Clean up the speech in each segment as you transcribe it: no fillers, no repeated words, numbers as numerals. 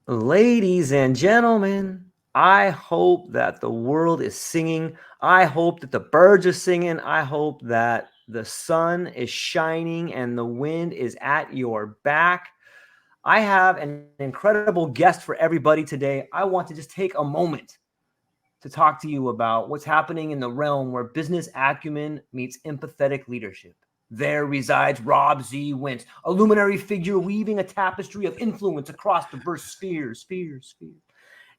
Ladies and gentlemen, I hope that the world is singing. I hope that the birds are singing. I hope that the sun is shining and the wind is at your back. I have an incredible guest for everybody today. I want to just take a moment to talk to you about what's happening in the realm where business acumen meets empathetic leadership. There resides Rob Z Wentz, a luminary figure weaving a tapestry of influence across diverse spheres.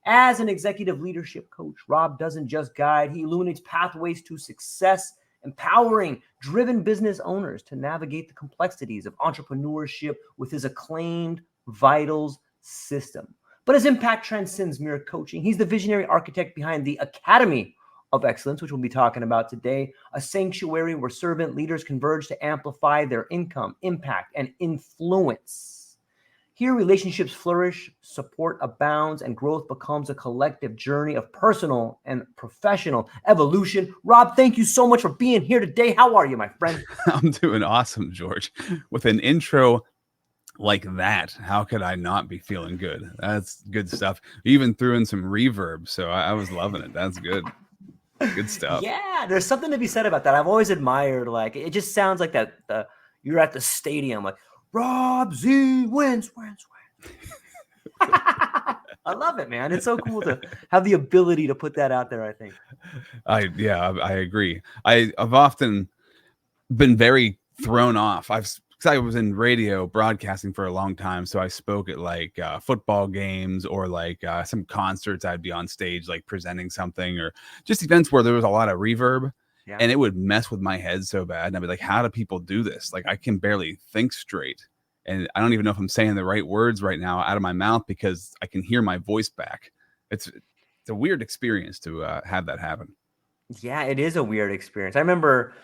As an executive leadership coach, Rob doesn't just guide, he illuminates pathways to success, empowering driven business owners to navigate the complexities of entrepreneurship with his acclaimed Vitals system. But his impact transcends mere coaching. He's the visionary architect behind the Academy of Excellence, which we'll be talking about today, a sanctuary where servant leaders converge to amplify their income, impact, and influence. Here, relationships flourish, support abounds, and growth becomes a collective journey of personal and professional evolution. Rob, thank you so much for being here today. How are you, my friend? I'm doing awesome, George. With an intro like that, how could I not be feeling good? That's good stuff. You even threw in some reverb, so I was loving it. That's good. Good stuff. Yeah, there's something to be said about that. I've always admired, like, it just sounds like that you're at the stadium, like, Rob Z Wentz. I love it, man. It's so cool to have the ability to put that out there, I think. I agree. I've often been very thrown off. I was in radio broadcasting for a long time, so I spoke at like football games or like some concerts. I'd be on stage like presenting something, or just events where there was a lot of reverb, Yeah. and it would mess with my head so bad. And I'd be like, how do people do this? Like, I can barely think straight, and I don't even know if I'm saying the right words right now out of my mouth because I can hear my voice back. It's a weird experience to have that happen. Yeah, it is a weird experience. I remember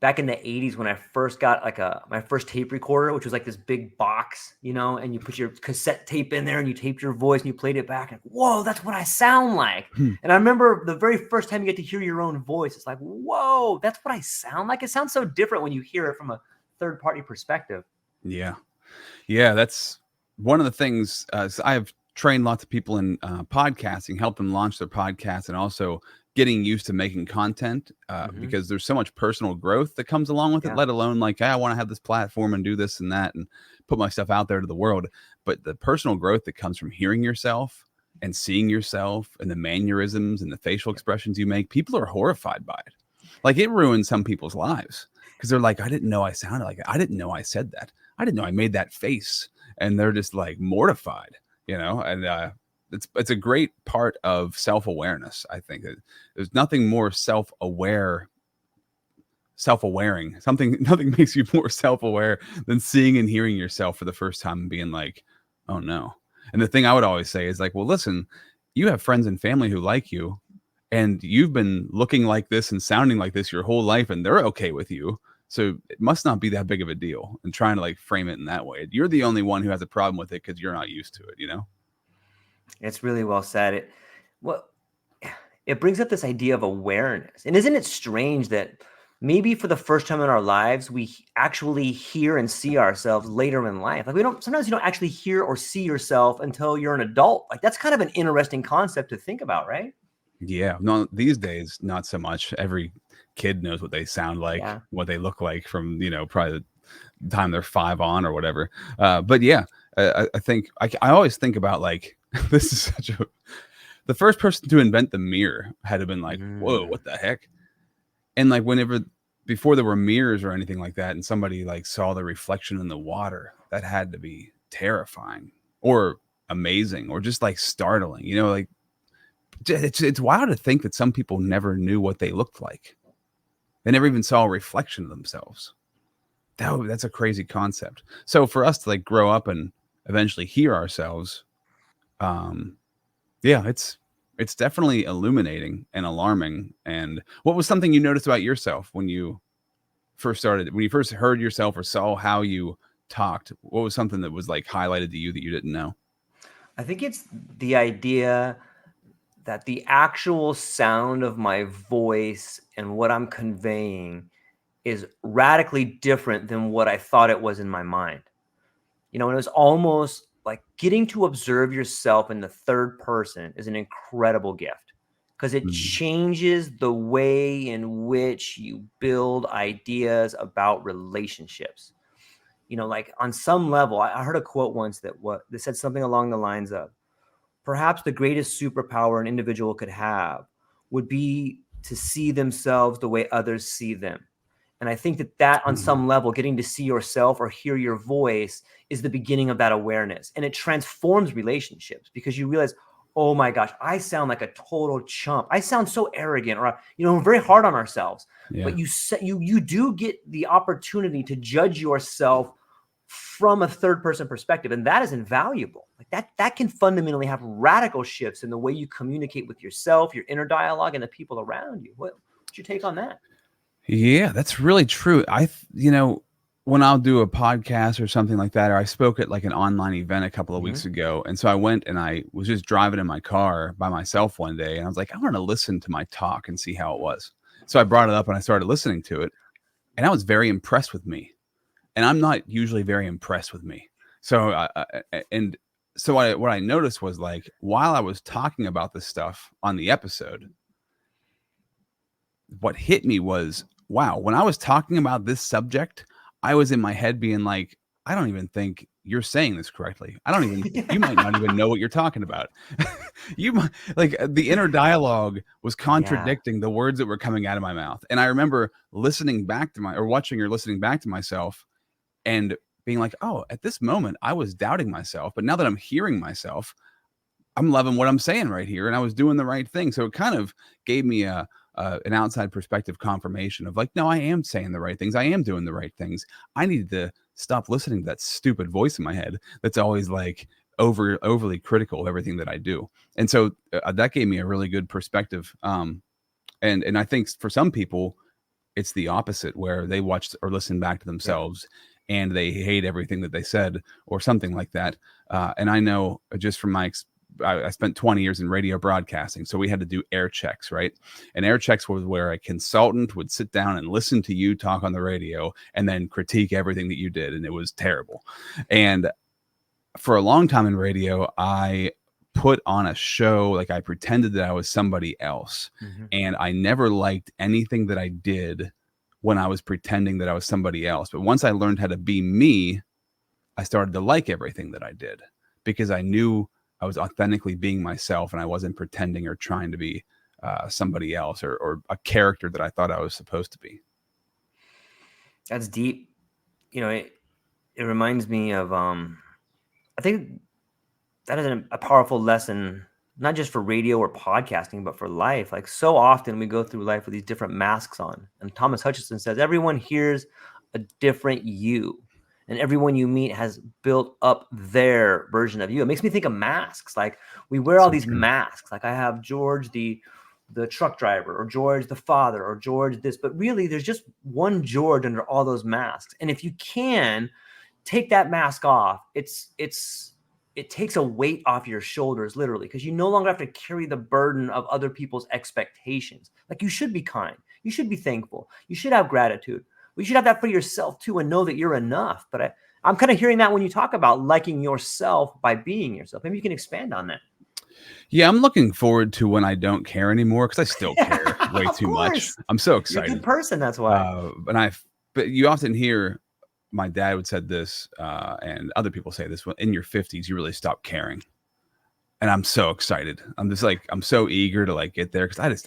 back in the 80s when I first got like my first tape recorder, which was like this big box, and you put your cassette tape in there and you taped your voice and you played it back, and whoa, that's what I sound like. And I remember the very first time you get to hear your own voice, it's like, whoa, that's what I sound like. It sounds so different when you hear it from a third party perspective. Yeah. Yeah, that's one of the things. So I have trained lots of people in podcasting, helped them launch their podcast, and also getting used to making content Mm-hmm. because there's so much personal growth that comes along with it, Yeah. let alone like, hey, I want to have this platform and do this and that and put my stuff out there to the world. But the personal growth that comes from hearing yourself and seeing yourself and the mannerisms and the facial expressions you make, people are horrified by it. Like, it ruins some people's lives because they're like, I didn't know I sounded like it. I didn't know I said that. I didn't know I made that face. And they're just like mortified, and it's a great part of self-awareness. I think that there's nothing more self-awaring. Nothing makes you more self-aware than seeing and hearing yourself for the first time and being like, oh no. And the thing I would always say is like, well, listen, you have friends and family who like you, and you've been looking like this and sounding like this your whole life, and they're okay with you. So it must not be that big of a deal. And trying to like frame it in that way, you're the only one who has a problem with it because you're not used to it. It's really well said. Well, it brings up this idea of awareness. And isn't it strange that maybe for the first time in our lives, we actually hear and see ourselves later in life? Like, sometimes you don't actually hear or see yourself until you're an adult. Like, that's kind of an interesting concept to think about, right? Yeah, no, these days not so much. Every kid knows what they sound like, Yeah. what they look like from probably the time they're 5 on or whatever. But yeah, I think I always think about like this is the first person to invent the mirror had to have been like, whoa, Mm. what the heck? And like whenever before there were mirrors or anything like that, and somebody like saw the reflection in the water, that had to be terrifying or amazing or just like startling. Like it's wild to think that some people never knew what they looked like. They never even saw a reflection of themselves. That's a crazy concept. So for us to like grow up and eventually hear ourselves, um, yeah, it's definitely illuminating and alarming. And what was something you noticed about yourself when you first heard yourself or saw how you talked? What was something that was like highlighted to you that you didn't know? I think it's the idea that the actual sound of my voice and what I'm conveying is radically different than what I thought it was in my mind. And it was almost like getting to observe yourself in the third person is an incredible gift because it Mhm. changes the way in which you build ideas about relationships. Like on some level, I heard a quote once that said something along the lines of, perhaps the greatest superpower an individual could have would be to see themselves the way others see them. And I think that on Mhm. some level, getting to see yourself or hear your voice is the beginning of that awareness. And it transforms relationships because you realize, oh my gosh, I sound like a total chump. I sound so arrogant, or we're very hard on ourselves. Yeah. But you do get the opportunity to judge yourself from a third person perspective, and that is invaluable. Like that can fundamentally have radical shifts in the way you communicate with yourself, your inner dialogue, and the people around you. What's your take on that? Yeah, that's really true. When I'll do a podcast or something like that, or I spoke at like an online event a couple of Mm-hmm. weeks ago. And so I went and I was just driving in my car by myself one day. And I was like, I want to listen to my talk and see how it was. So I brought it up and I started listening to it. And I was very impressed with me. And I'm not usually very impressed with me. So, and so what I noticed was like, while I was talking about this stuff on the episode, what hit me was, wow, when I was talking about this subject, I was in my head being like, I don't even think you're saying this correctly. I don't even, you might not even know what you're talking about. You might, like, the inner dialogue was Yeah. contradicting the words that were coming out of my mouth. And I remember listening back to watching or listening back to myself and being like, oh, at this moment, I was doubting myself. But now that I'm hearing myself, I'm loving what I'm saying right here, and I was doing the right thing. So it kind of gave me an outside perspective confirmation of like, no, I am saying the right things. I am doing the right things. I need to stop listening to that stupid voice in my head that's always like overly critical of everything that I do. And so that gave me a really good perspective. And I think for some people, it's the opposite, where they watch or listen back to Yeah. themselves and they hate everything that they said or something like that. And I know just from I spent 20 years in radio broadcasting, so we had to do air checks, right? And air checks was where a consultant would sit down and listen to you talk on the radio and then critique everything that you did, and it was terrible. And for a long time in radio, I put on a show, like I pretended that I was somebody else. Mm-hmm. And I never liked anything that I did when I was pretending that I was somebody else. But once I learned how to be me, I started to like everything that I did because I knew I was authentically being myself and I wasn't pretending or trying to be somebody else or a character that I thought I was supposed to be. That's deep. It reminds me of I think that is a powerful lesson, not just for radio or podcasting, but for life. Like so often we go through life with these different masks on. And Thomas Hutchinson says everyone hears a different you. And everyone you meet has built up their version of you. It makes me think of masks. Like we wear all So these true. masks. Like I have George the truck driver, or George the father, or George this, but really there's just one George under all those masks. And if you can take that mask off, it takes a weight off your shoulders, literally, because you no longer have to carry the burden of other people's expectations. Like you should be kind, you should be thankful, you should have gratitude. You should have that for yourself too, and know that you're enough. But I'm kind of hearing that when you talk about liking yourself by being yourself. Maybe you can expand on that. Yeah, I'm looking forward to when I don't care anymore because I still care way Of too much. course, I'm so you're a good excited. person. That's why. But you often hear my dad would said this, and other people say this: in your 50s, you really stop caring. And I'm so excited. I'm just like, I'm so eager to like get there because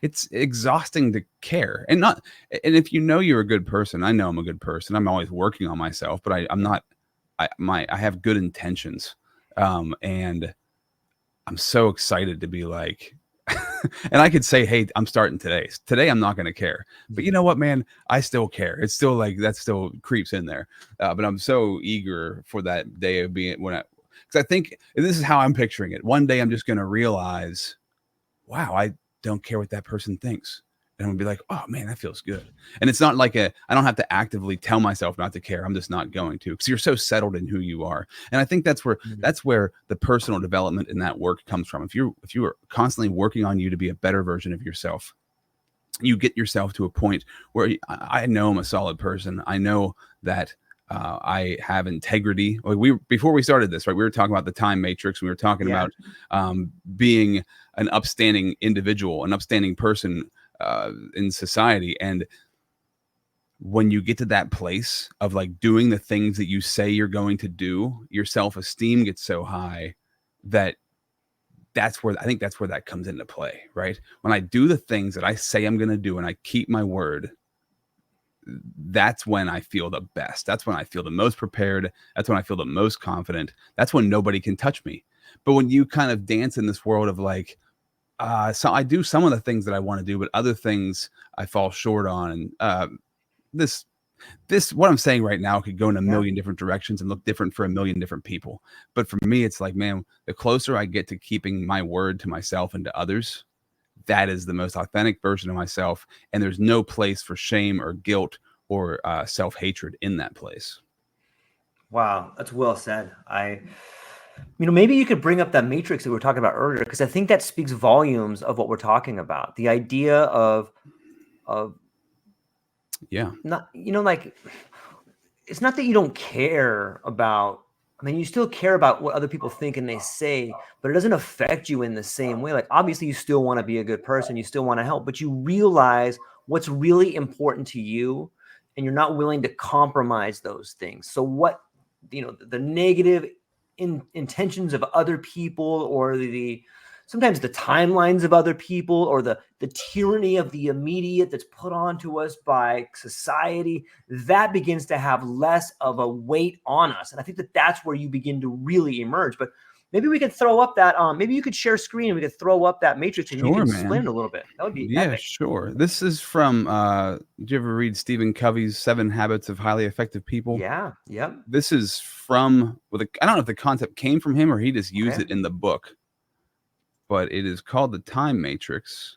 it's exhausting to care and not. And if you know you're a good person, I know I'm a good person. I'm always working on myself, but I'm Yeah. not. I have good intentions, and I'm so excited to be like, and I could say, hey, I'm starting today. Today, I'm not going to care. But you know what, man? I still care. It's still like that still creeps in there. But I'm so eager for that day of being because I think this is how I'm picturing it. One day, I'm just going to realize, wow, I don't care what that person thinks. And I'm gonna be like, oh man, that feels good. And it's not like I don't have to actively tell myself not to care. I'm just not going to because you're so settled in who you are. And I think that's where the personal development in that work comes from. If you are constantly working on you to be a better version of yourself, you get yourself to a point where I know I'm a solid person. I know that I have integrity. Like before we started this, right? We were talking about the time matrix. And we were talking Yeah. about being an upstanding individual, an upstanding person in society. And when you get to that place of like doing the things that you say you're going to do, your self-esteem gets so high that that's where I think that's where that comes into play, right? When I do the things that I say I'm going to do and I keep my word, that's when I feel the best. That's when I feel the most prepared. That's when I feel the most confident. That's when nobody can touch me. But when you kind of dance in this world of like, so I do some of the things that I want to do, but other things I fall short on. And this what I'm saying right now could go in a Yeah. million different directions and look different for a million different people. But for me, it's like, man, the closer I get to keeping my word to myself and to others, that is the most authentic version of myself. And there's no place for shame or guilt or self-hatred in that place. Wow, that's well said. Maybe you could bring up that matrix that we were talking about earlier, because I think that speaks volumes of what we're talking about. The idea of Yeah. not, like, it's not that you don't care about, you still care about what other people think and they say, but it doesn't affect you in the same way. Like, obviously, you still want to be a good person, you still want to help, but you realize what's really important to you, and you're not willing to compromise those things. So what, the negative intentions of other people, or sometimes the timelines of other people, or the tyranny of the immediate that's put onto us by society, that begins to have less of a weight on us. And I think that that's where you begin to really emerge. But maybe we could throw up that, maybe you could share screen and we could throw up that matrix and you Sure, can explain man. it a little bit. That would be Yeah, epic. sure. This is from did you ever read Stephen Covey's 7 Habits of Highly Effective People? Yeah. Yep. This is from I don't know if the concept came from him or he just used Okay. it in the book, but it is called the Time Matrix.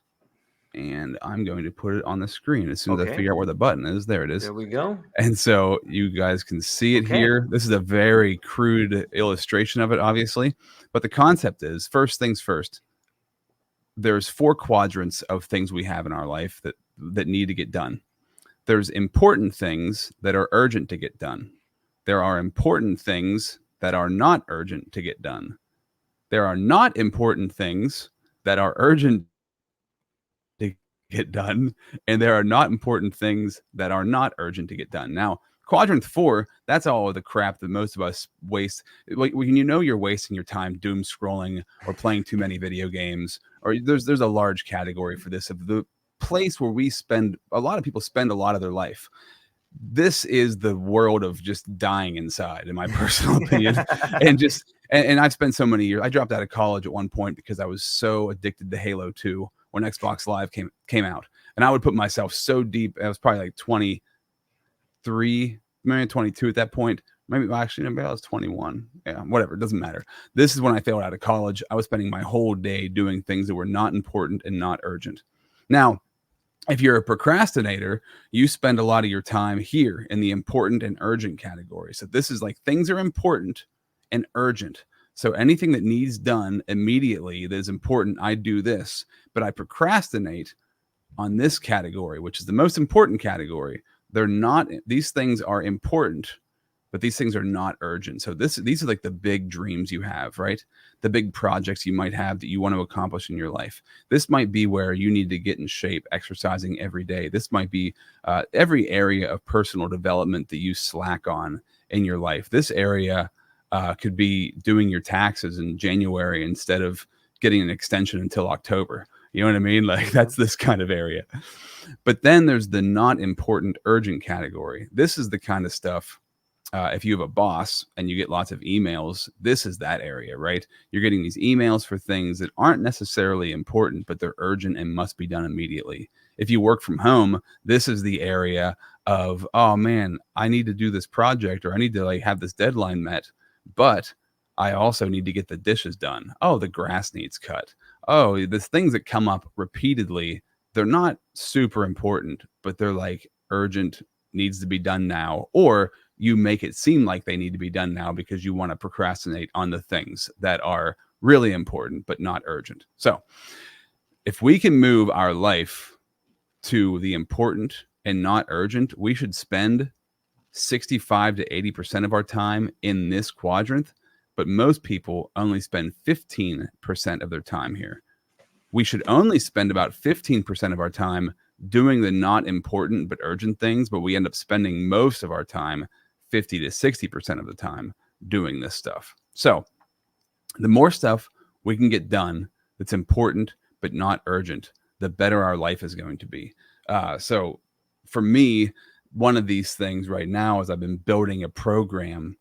And I'm going to put it on the screen as soon as I figure out where the button is. There it is. There we go. And so you guys can see it here. This is a very crude illustration of it, obviously. But the concept is, first things first, there's 4 quadrants of things we have in our life that need to get done. There's important things that are urgent to get done. There are important things that are not urgent to get done. There are not important things that are urgent to get done, and there are not important things that are not urgent to get done. Now, quadrant 4, that's all of the crap that most of us waste. When you're wasting your time doom scrolling or playing too many video games, or there's a large category for this of the place where a lot of people spend a lot of their life. This is the world of just dying inside, in my personal opinion. And I've spent so many years. I dropped out of college at one point because I was so addicted to Halo 2 when Xbox Live came out. And I would put myself so deep. I was probably like 23, maybe 22 at that point. Maybe I was 21. Yeah, whatever. It doesn't matter. This is when I failed out of college. I was spending my whole day doing things that were not important and not urgent. Now, if you're a procrastinator, you spend a lot of your time here in the important and urgent category. So this is like things are important and urgent. So anything that needs done immediately that is important, I do this. But I procrastinate on this category, which is the most important category. These things are important, but these things are not urgent. So these are like the big dreams you have, right? The big projects you might have that you want to accomplish in your life. This might be where you need to get in shape, exercising every day. This might be every area of personal development that you slack on in your life. This area could be doing your taxes in January instead of getting an extension until October. You know what I mean? Like that's this kind of area. But then there's the not important urgent category. This is the kind of stuff. If you have a boss and you get lots of emails, this is that area, right? You're getting these emails for things that aren't necessarily important, but they're urgent and must be done immediately. If you work from home, this is the area of, oh man, I need to do this project or I need to like have this deadline met, but I also need to get the dishes done. Oh, the grass needs cut. Oh, there's things that come up repeatedly. They're not super important, but they're like urgent, needs to be done now, or you make it seem like they need to be done now because you want to procrastinate on the things that are really important but not urgent. So if we can move our life to the important and not urgent, we should spend 65 to 80% of our time in this quadrant, but most people only spend 15% of their time here. We should only spend about 15% of our time doing the not important but urgent things, but we end up spending most of our time, 50 to 60% of the time, doing this stuff. So the more stuff we can get done that's important but not urgent, the better our life is going to be. So for me, one of these things right now is I've been building a program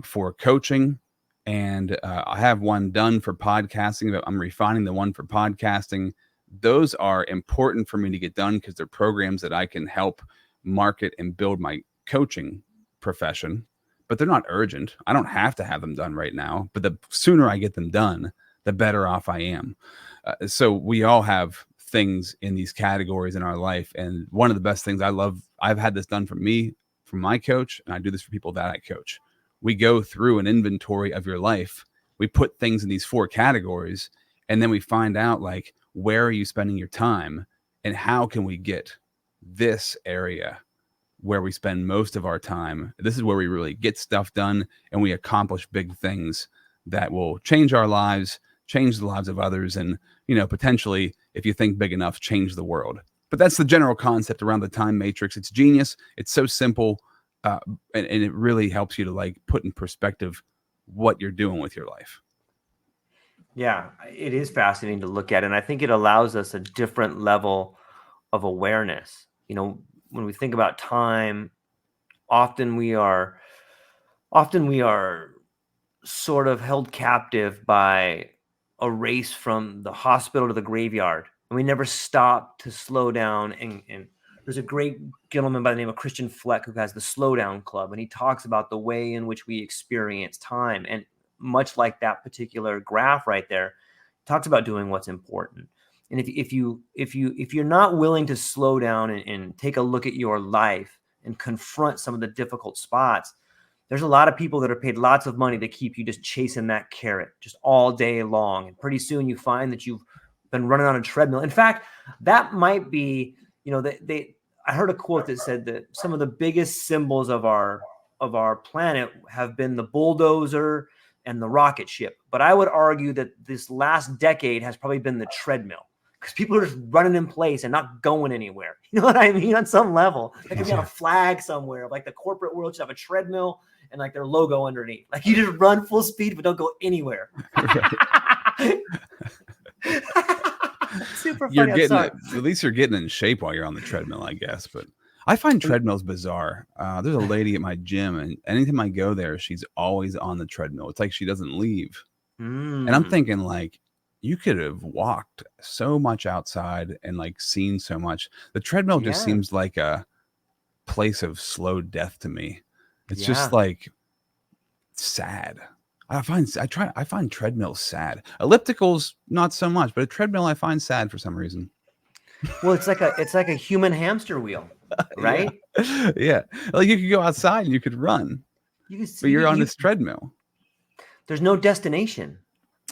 for coaching, and I have one done for podcasting, but I'm refining the one for podcasting. Those are important for me to get done because they're programs that I can help market and build my coaching profession, but they're not urgent. I don't have to have them done right now, but the sooner I get them done, the better off I am. So we all have things in these categories in our life. And one of the best things I've had this done for me, from my coach, and I do this for people that I coach. We go through an inventory of your life. We put things in these 4 categories, and then we find out, like, where are you spending your time and how can we get this area where we spend most of our time. This is where we really get stuff done and we accomplish big things that will change our lives, change the lives of others, and, potentially, if you think big enough, change the world. But that's the general concept around the time matrix. It's genius. It's so simple. And it really helps you to, like, put in perspective what you're doing with your life. Yeah, it is fascinating to look at. And I think it allows us a different level of awareness. When we think about time, often we are sort of held captive by a race from the hospital to the graveyard. And we never stop to slow down. And there's a great gentleman by the name of Christian Fleck who has the Slow Down Club. And he talks about the way in which we experience time. And much like that particular graph right there, talks about doing what's important. And if you're not willing to slow down and take a look at your life and confront some of the difficult spots, there's a lot of people that are paid lots of money to keep you just chasing that carrot just all day long. And pretty soon you find that you've been running on a treadmill. In fact, that might be, I heard a quote that said that some of the biggest symbols of our planet have been the bulldozer and the rocket ship. But I would argue that this last decade has probably been the treadmill, because people are just running in place and not going anywhere. You know what I mean? On some level, it could be on a flag somewhere. Like the corporate world should have a treadmill and like their logo underneath. Like you just run full speed, but don't go anywhere. Super funny. At least you're getting in shape while you're on the treadmill, I guess. But I find treadmills bizarre. There's a lady at my gym, and anytime I go there, she's always on the treadmill. It's like she doesn't leave. And I'm thinking, like, you could have walked so much outside and, like, seen so much. The treadmill just seems like a place of slow death to me. It's just like sad. I find treadmills sad. Ellipticals, not so much, but a treadmill I find sad for some reason. Well, it's like a human hamster wheel, right? Yeah. Like you could go outside and you could run, but you're on this treadmill. There's no destination.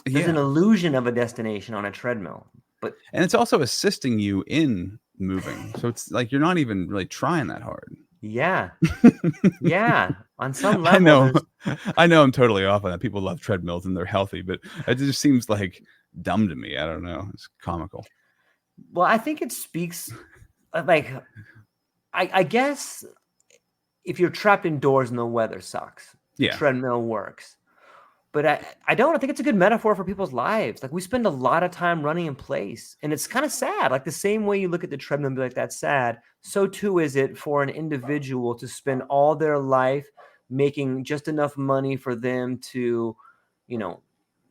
There's an illusion of a destination on a treadmill, and it's also assisting you in moving. So it's like you're not even really trying that hard. Yeah. Yeah. On some level. I know I'm totally off on that. People love treadmills and they're healthy, but it just seems like dumb to me. I don't know. It's comical. Well, I think it speaks, like, I guess if you're trapped indoors and the weather sucks, treadmill works. But I think it's a good metaphor for people's lives. Like, we spend a lot of time running in place, and it's kind of sad. Like, the same way you look at the treadmill and be like, that's sad, so too is it for an individual to spend all their life making just enough money for them to,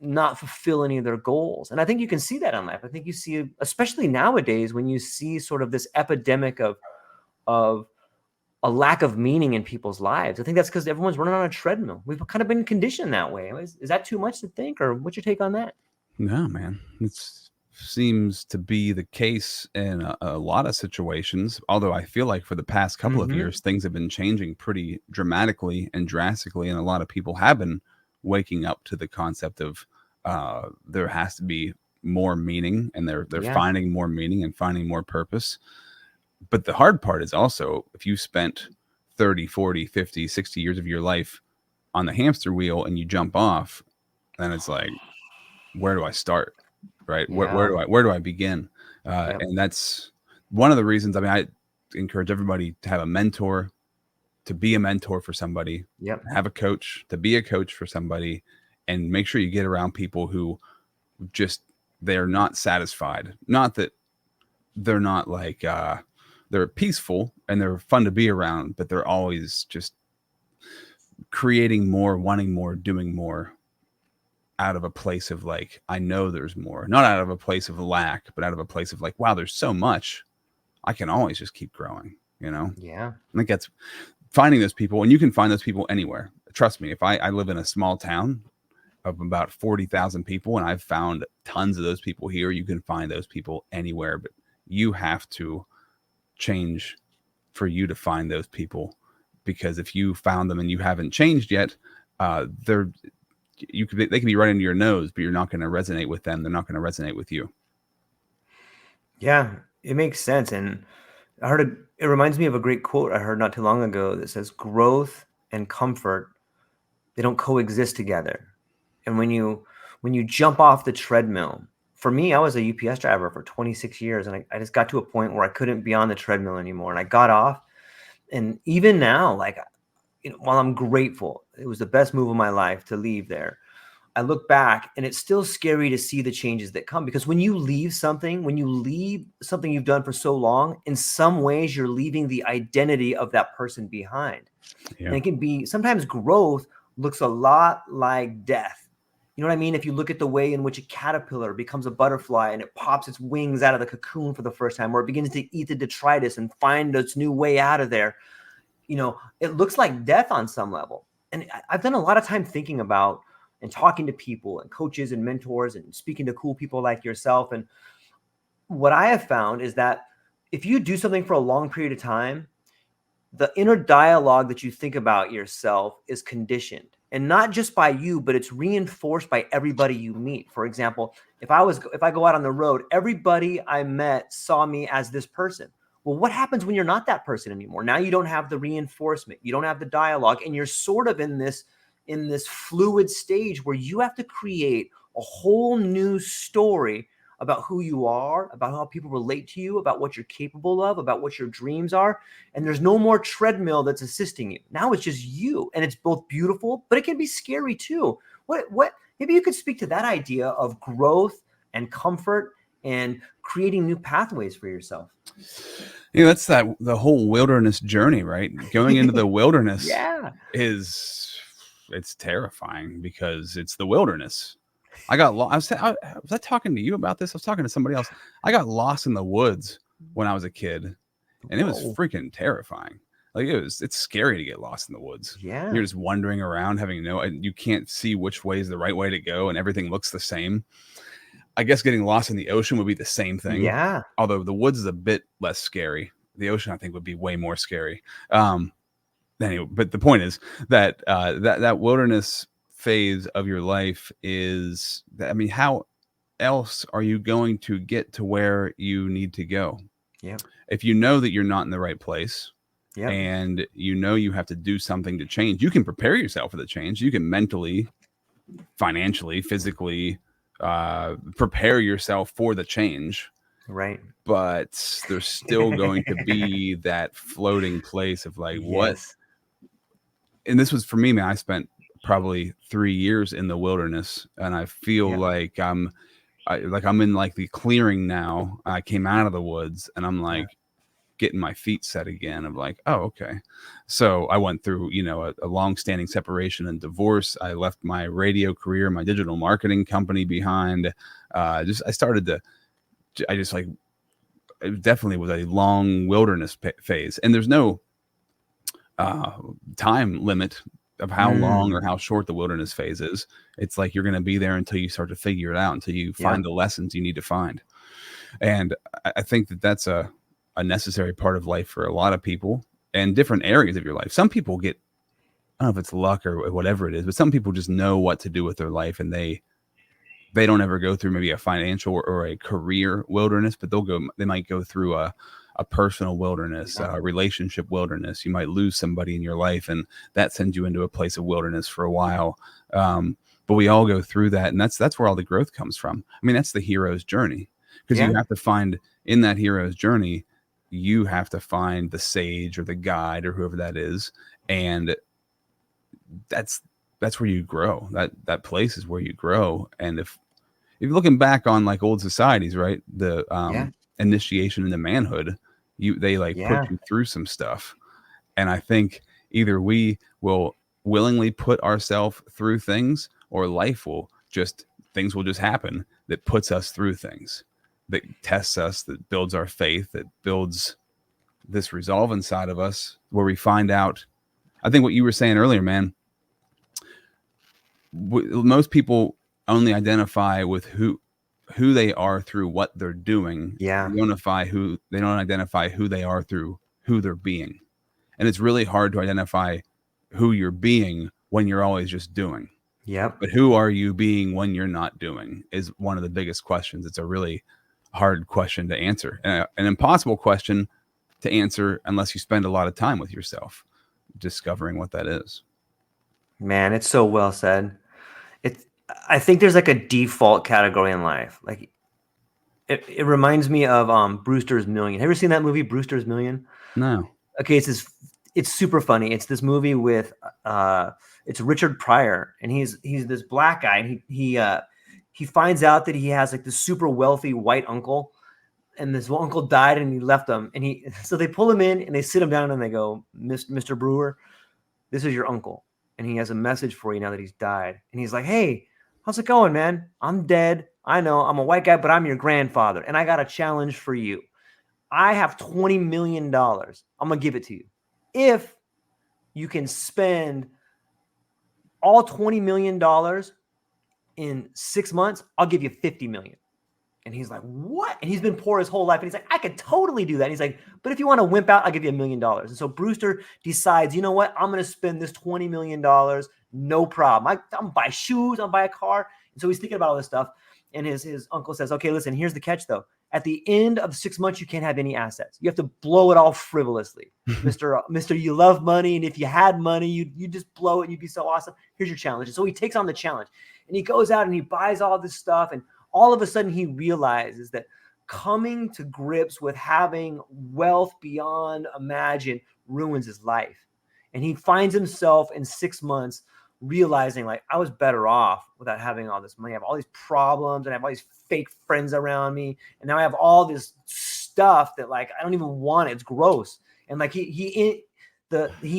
not fulfill any of their goals. And I think you can see that in life. I think you see, especially nowadays, when you see sort of this epidemic of a lack of meaning in people's lives. I think that's because everyone's running on a treadmill. We've kind of been conditioned that way. Is that too much to think, or what's your take on that? No, man. It seems to be the case in a lot of situations, although I feel like for the past couple of years, things have been changing pretty dramatically and drastically, and a lot of people have been waking up to the concept of there has to be more meaning, and they're finding more meaning and finding more purpose. But the hard part is also, if you spent 30, 40, 50, 60 years of your life on the hamster wheel and you jump off, then it's like, where do I start? Right? Yeah. Where do I begin? Yep. And that's one of the reasons. I mean, I encourage everybody to have a mentor, to be a mentor for somebody, Yep. have a coach, to be a coach for somebody, and make sure you get around people who just, they're not satisfied. Not that they're not like they're peaceful and they're fun to be around, but they're always just creating more, wanting more, doing more, out of a place of like, I know there's more, not out of a place of lack, but out of a place of like, wow, there's so much, I can always just keep growing, you know? Yeah. I think that's finding those people, and you can find those people anywhere. Trust me, if I live in a small town of about 40,000 people, and I've found tons of those people here, you can find those people anywhere, but you have to change for you to find those people, because if you found them and you haven't changed yet, they're, they can be right into your nose, but you're not going to resonate with them. They're not going to resonate with you. Yeah. It makes sense. And I heard it reminds me of a great quote I heard not too long ago that says, growth and comfort, they don't coexist together. And when you jump off the treadmill, for me, I was a UPS driver for 26 years, and I just got to a point where I couldn't be on the treadmill anymore. And I got off. And even now, like, while I'm grateful, it was the best move of my life to leave there. I look back and it's still scary to see the changes that come, because when you leave something you've done for so long, in some ways you're leaving the identity of that person behind. Yeah. And it can be, sometimes growth looks a lot like death. You know what I mean? If you look at the way in which a caterpillar becomes a butterfly and it pops its wings out of the cocoon for the first time, or it begins to eat the detritus and find its new way out of there, it looks like death on some level. And I've done a lot of time thinking about and talking to people and coaches and mentors and speaking to cool people like yourself. And what I have found is that if you do something for a long period of time, the inner dialogue that you think about yourself is conditioned, and not just by you, but it's reinforced by everybody you meet. For example, if I go out on the road, everybody I met saw me as this person. Well, what happens when you're not that person anymore? Now you don't have the reinforcement, you don't have the dialogue, and you're sort of in this fluid stage where you have to create a whole new story about who you are, about how people relate to you, about what you're capable of, about what your dreams are. And there's no more treadmill that's assisting you. Now it's just you. And it's both beautiful, but it can be scary too. Maybe you could speak to that idea of growth and comfort and creating new pathways for yourself. Yeah, that's the whole wilderness journey, right? Going into the wilderness Yeah. it's terrifying because it's the wilderness. I got lost. Was I talking to you about this? I was talking to somebody else. I got lost in the woods when I was a kid, and it was freaking terrifying. Like it's scary to get lost in the woods. Yeah. You're just wandering around, you can't see which way is the right way to go, and everything looks the same. I guess getting lost in the ocean would be the same thing. Yeah. Although the woods is a bit less scary. The ocean, I think, would be way more scary. Anyway, but the point is that that wilderness phase of your life is, I mean, how else are you going to get to where you need to go? Yeah. If you know that you're not in the right place, yep, and you have to do something to change, you can prepare yourself for the change. You can mentally, financially, physically prepare yourself for the change. right. But there's still going to be that floating place of like, what? Yes. And this was for me, man. I spent probably 3 years in the wilderness, and I feel Yeah. like I'm in like the clearing now. I came out of the woods, and I'm like getting my feet set again. I'm like, oh, okay. So I went through, a long-standing separation and divorce. I left my radio career, my digital marketing company behind. It definitely was a long wilderness phase, and there's no time limit of how long or how short the wilderness phase is. It's like you're going to be there until you start to figure it out, until you find the lessons you need to find. And I think that that's a necessary part of life for a lot of people and different areas of your life. Some people get, I don't know if it's luck or whatever it is, but some people just know what to do with their life, and they don't ever go through maybe a financial or a career wilderness, but they might go through a personal wilderness, Yeah. a relationship wilderness. You might lose somebody in your life, and that sends you into a place of wilderness for a while. But we all go through that, and that's where all the growth comes from. I mean, that's the hero's journey, because you Yeah. have to find in that hero's journey, you have to find the sage or the guide or whoever that is, and that's where you grow. That place is where you grow. And if you're looking back on like old societies, right, the Yeah. initiation into manhood, they like put Yeah. you through some stuff. And I think either we will willingly put ourselves through things, or life will just things will just happen that puts us through things, that tests us, that builds our faith, that builds this resolve inside of us, where we find out. I think what you were saying earlier, man, most people only identify with who they are through what they're doing. Yeah. They don't identify who they are through who they're being. And it's really hard to identify who you're being when you're always just doing. Yep. But who are you being when you're not doing is one of the biggest questions. It's a really hard question to answer, and an impossible question to answer unless you spend a lot of time with yourself discovering what that is. Man, it's so well said. It's I think there's like a default category in life. Like it reminds me of Brewster's Million. Have you ever seen that movie, Brewster's Million? No. Okay, it's super funny. It's this movie with it's Richard Pryor, and he's this black guy, and he finds out that he has like this super wealthy white uncle, and this uncle died and he left him, and so they pull him in and they sit him down and they go, Mr. Brewer, this is your uncle, and he has a message for you now that he's died. And he's like, hey, how's it going, man? I'm dead. I know I'm a white guy, but I'm your grandfather, and I got a challenge for you. I have $20 million. I'm going to give it to you. If you can spend all $20 million in 6 months, I'll give you $50 million. And he's like, what? And he's been poor his whole life. And he's like, I could totally do that. And he's like, but if you want to wimp out, I'll give you $1 million. And so Brewster decides, you know what? I'm going to spend this $20 million. No problem. I'm going to buy shoes. I'm going to buy a car. And so he's thinking about all this stuff. And his uncle says, okay, listen, here's the catch though. At the end of 6 months, you can't have any assets. You have to blow it all frivolously. Mr. You love money. And if you had money, you just blow it and you'd be so awesome. Here's your challenge. And so he takes on the challenge and he goes out and he buys all this stuff. And all of a sudden he realizes that coming to grips with having wealth beyond imagine ruins his life. And he finds himself in 6 months realizing, like, I was better off without having all this money. I have all these problems and I have all these fake friends around me. And now I have all this stuff that, like, I don't even want it. It's gross. And like he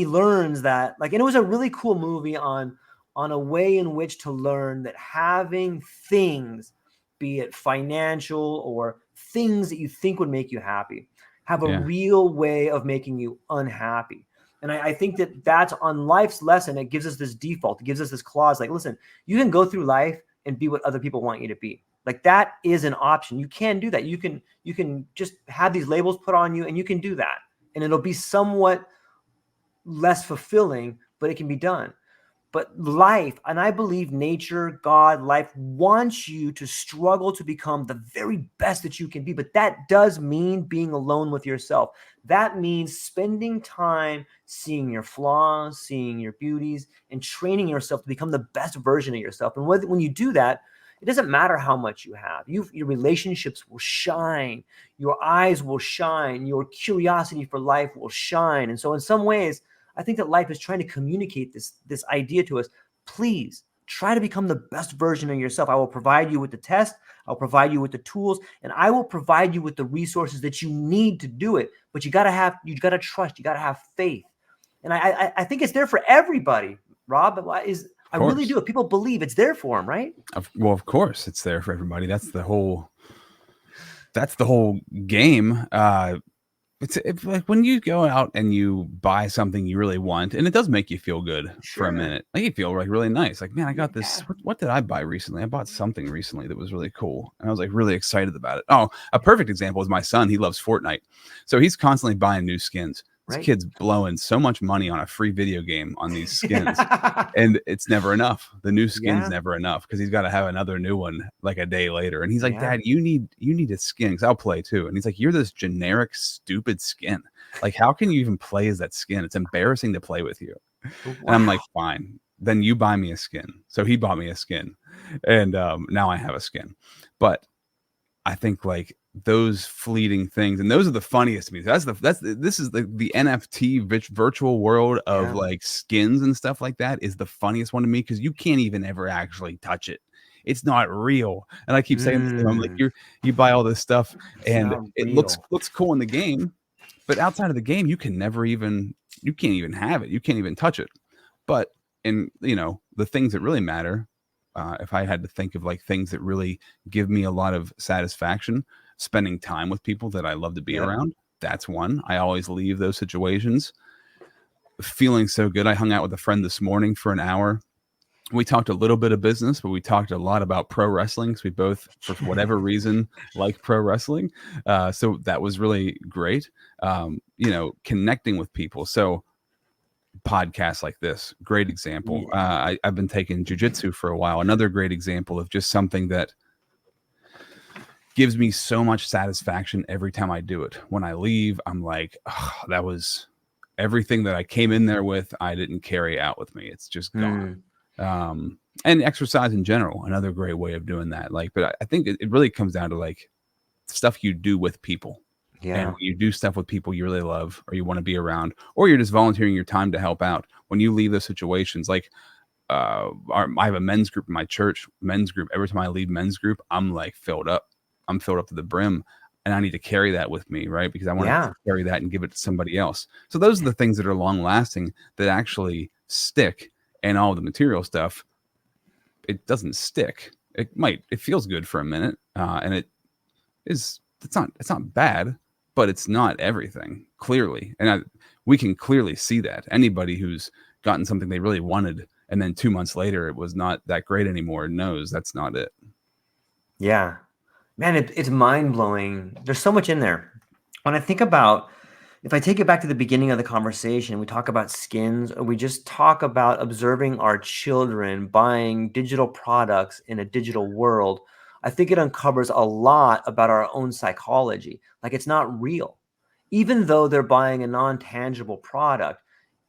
learns that, like, and it was a really cool movie on a way in which to learn that having things, be it financial or things that you think would make you happy, have a real way of making you unhappy. And I think that that's on life's lesson. It gives us this default. It gives us this clause. Like, listen, you can go through life and be what other people want you to be. Like, that is an option. You can do that. You can just have these labels put on you, and you can do that. And it'll be somewhat less fulfilling, but it can be done. But life, and I believe nature, God, life wants you to struggle to become the very best that you can be. But that does mean being alone with yourself. That means spending time seeing your flaws, seeing your beauties, and training yourself to become the best version of yourself. And when you do that, it doesn't matter how much you have. Your relationships will shine. Your eyes will shine. Your curiosity for life will shine. And so in some ways, I think that life is trying to communicate this idea to us. Please try to become the best version of yourself. I will provide you with the test. I'll provide you with the tools, and I will provide you with the resources that you need to do it. But you got to trust, you got to have faith. And I think it's there for everybody, Rob. I really do. If people believe, it's there for them, right? Well, of course it's there for everybody. That's the whole game. It's like when you go out and you buy something you really want, and it does make you feel good for a minute. Like, you feel like really nice. Like, man, I got this. What did I buy recently? I bought something recently that was really cool, and I was like really excited about it. Oh, a perfect example is my son. He loves Fortnite, so he's constantly buying new skins. This Right. kid's blowing so much money on a free video game on these skins, Yeah. and it's never enough. The new skin's Yeah. never enough because he's got to have another new one like a day later. And he's like, Yeah. "Dad, you need a skin because I'll play too." And he's like, "You're this generic, stupid skin. Like, how can you even play as that skin? It's embarrassing to play with you." And I'm like, Wow. "Fine, then you buy me a skin." So he bought me a skin, and now I have a skin. But I think like those fleeting things, and those are the funniest to me. This is the NFT virtual world of Yeah. like skins and stuff like that is the funniest one to me because you can't even ever actually touch it. It's not real. And I keep saying this to him, I'm like, Mm, you buy all this stuff it's and not it looks real. cool in the game, but outside of the game, you can't even have it. You can't even touch it. But in the things that really matter, if I had to think of like things that really give me a lot of satisfaction, spending time with people that I love to be Yep. around, that's one. I always leave those situations feeling so good. I hung out with a friend this morning for an hour. We talked a little bit of business, but we talked a lot about pro wrestling because we both, for whatever reason, like pro wrestling. So that was really great. Connecting with people. So podcasts like this, great example. Yeah. I've been taking jujitsu for a while. Another great example of just something that gives me so much satisfaction every time I do it. When I leave, I'm like, oh, that was everything that I came in there with. I didn't carry out with me. It's just gone. Mm, And exercise in general, another great way of doing that. Like, but I think it really comes down to like stuff you do with people. And yeah. when you do stuff with people you really love or you want to be around, or you're just volunteering your time to help out, when you leave those situations, like I have a men's group in my church, men's group. Every time I leave men's group, I'm like filled up. I'm filled up to the brim, and I need to carry that with me, right? Because I want to Yeah. carry that and give it to somebody else. So those are the things that are long lasting that actually stick. And all the material stuff, it doesn't stick. It feels good for a minute, and it's not bad, but it's not everything clearly. And we can clearly see that anybody who's gotten something they really wanted and then 2 months later it was not that great anymore knows that's not it. Yeah. Man, it's mind blowing. There's so much in there. When I think about, if I take it back to the beginning of the conversation, we talk about skins, or we just talk about observing our children buying digital products in a digital world. I think it uncovers a lot about our own psychology. Like, it's not real. Even though they're buying a non-tangible product,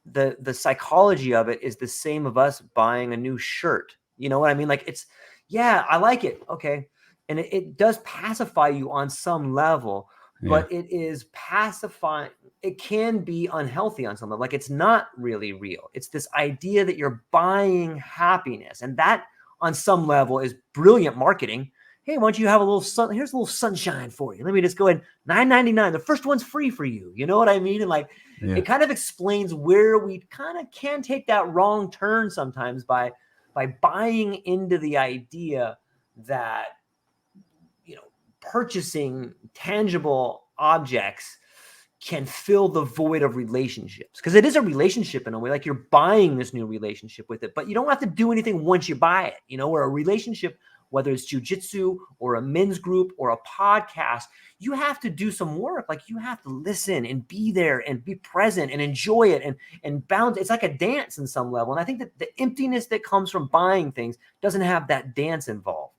the psychology of it is the same of us buying a new shirt. You know what I mean? Like, it's, yeah, I like it. Okay. And it does pacify you on some level, Yeah. but it is pacifying. It can be unhealthy on some level. Like, it's not really real. It's this idea that you're buying happiness. And that on some level is brilliant marketing. Hey, why don't you have a little sun? Here's a little sunshine for you. Let me just go ahead. $9.99. The first one's free for you. You know what I mean? And like, Yeah. it kind of explains where we kind of can take that wrong turn sometimes by buying into the idea that, purchasing tangible objects can fill the void of relationships, because it is a relationship in a way. Like, you're buying this new relationship with it, but you don't have to do anything once you buy it. Or a relationship, whether it's jujitsu or a men's group or a podcast, you have to do some work. Like, you have to listen and be there and be present and enjoy it and balance. It's like a dance in some level. And I think that the emptiness that comes from buying things doesn't have that dance involved.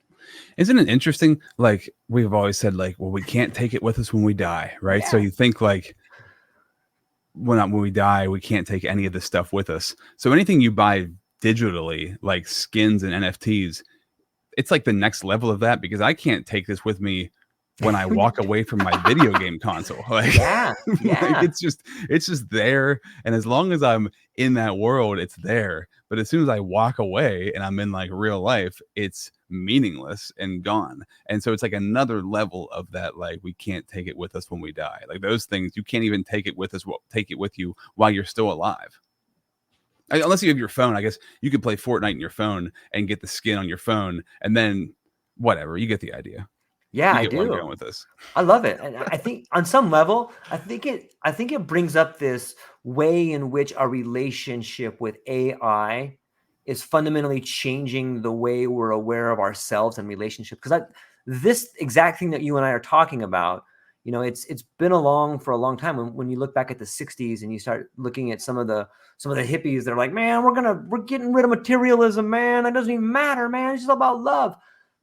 Isn't it interesting? Like we've always said, like, well, we can't take it with us when we die, right? So Yeah. you think like when we die, we can't take any of this stuff with us. So anything you buy digitally, like skins and NFTs, it's like the next level of that because I can't take this with me when I walk away from my video game console. Like, Yeah. like Yeah. it's just there. And as long as I'm in that world, it's there. But as soon as I walk away and I'm in like real life, it's meaningless and gone. And so it's like another level of that, like we can't take it with us when we die. Like those things, you can't even take it with us, take it with you while you're still alive. Unless you have your phone, I guess you could play Fortnite in your phone and get the skin on your phone, and then whatever. You get the idea. Yeah, You I get where I'm do. going with this. I love it. And I think on some level, I think it brings up this way in which our relationship with AI is fundamentally changing the way we're aware of ourselves and relationships. Because this exact thing that you and I are talking about It's been along for a long time. When you look back at the 60s and you start looking at some of the hippies, they're like, man, we're getting rid of materialism, man. It doesn't even matter, man. It's just about love.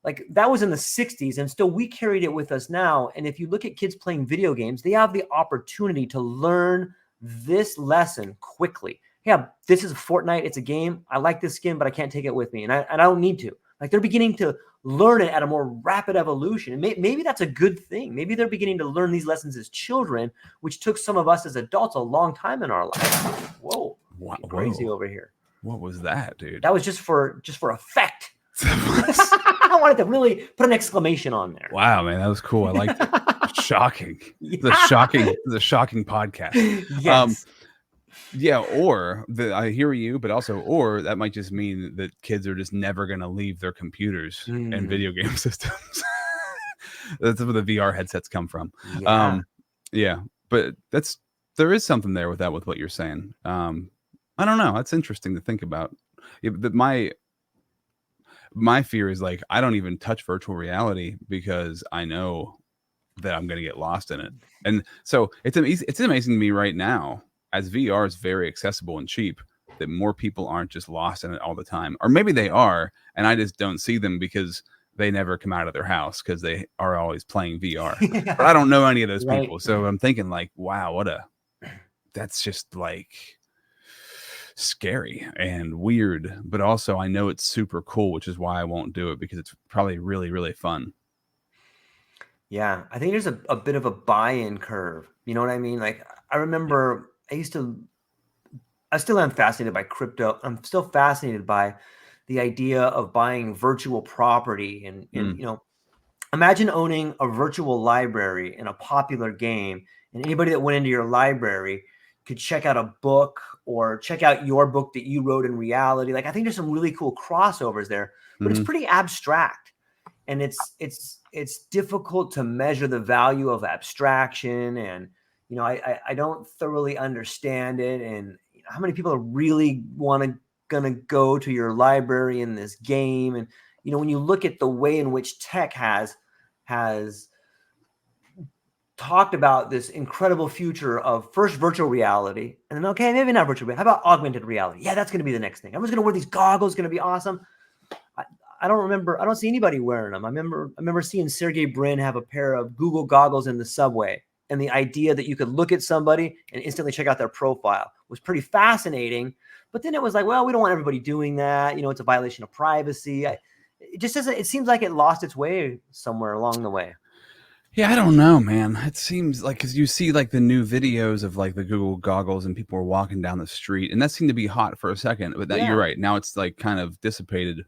Like, that was in the 60s, and still we carried it with us now. And if you look at kids playing video games, they have the opportunity to learn this lesson quickly. Yeah, this is Fortnite. It's a game. I like this skin, but I can't take it with me, and I don't need to. Like, they're beginning to learn it at a more rapid evolution. And maybe that's a good thing. Maybe they're beginning to learn these lessons as children, which took some of us as adults a long time in our life. Whoa, crazy over here. What was that, dude? That was just for effect. I wanted to really put an exclamation on there. Wow, man, that was cool. I liked it. Shocking. Yeah. The shocking podcast. Yes. Yeah, or I hear you, but also, or that might just mean that kids are just never going to leave their computers and video game systems. That's where the VR headsets come from. Yeah. But there is something there with what you're saying. I don't know. That's interesting to think about. My fear is, like, I don't even touch virtual reality because I know that I'm going to get lost in it. And so it's amazing to me right now, as VR is very accessible and cheap, that more people aren't just lost in it all the time. Or maybe they are, and I just don't see them because they never come out of their house because they are always playing VR. Yeah. But I don't know any of those people. So I'm thinking, like, wow, that's just, like, scary and weird. But also I know it's super cool, which is why I won't do it, because it's probably really, really fun. Yeah, I think there's a bit of a buy-in curve. You know what I mean? Like, I remember I still am fascinated by crypto. I'm still fascinated by the idea of buying virtual property. And imagine owning a virtual library in a popular game, and anybody that went into your library could check out a book or check out your book that you wrote in reality. Like, I think there's some really cool crossovers there, but it's pretty abstract. And it's difficult to measure the value of abstraction. And, I don't thoroughly understand it. And how many people are really gonna go to your library in this game? And, when you look at the way in which tech has talked about this incredible future of first virtual reality, and then, okay, maybe not virtual reality. How about augmented reality? Yeah, that's going to be the next thing. Everyone's going to wear these goggles. Going to be awesome. I don't see anybody wearing them. I remember seeing Sergey Brin have a pair of Google goggles in the subway, and the idea that you could look at somebody and instantly check out their profile was pretty fascinating. But then it was like, well, we don't want everybody doing that. It's a violation of privacy. It seems like it lost its way somewhere along the way. Yeah, I don't know, man. It seems like, because you see, like, the new videos of, like, the Google goggles and people are walking down the street, and that seemed to be hot for a second. But you're right. Now it's, like, kind of dissipated.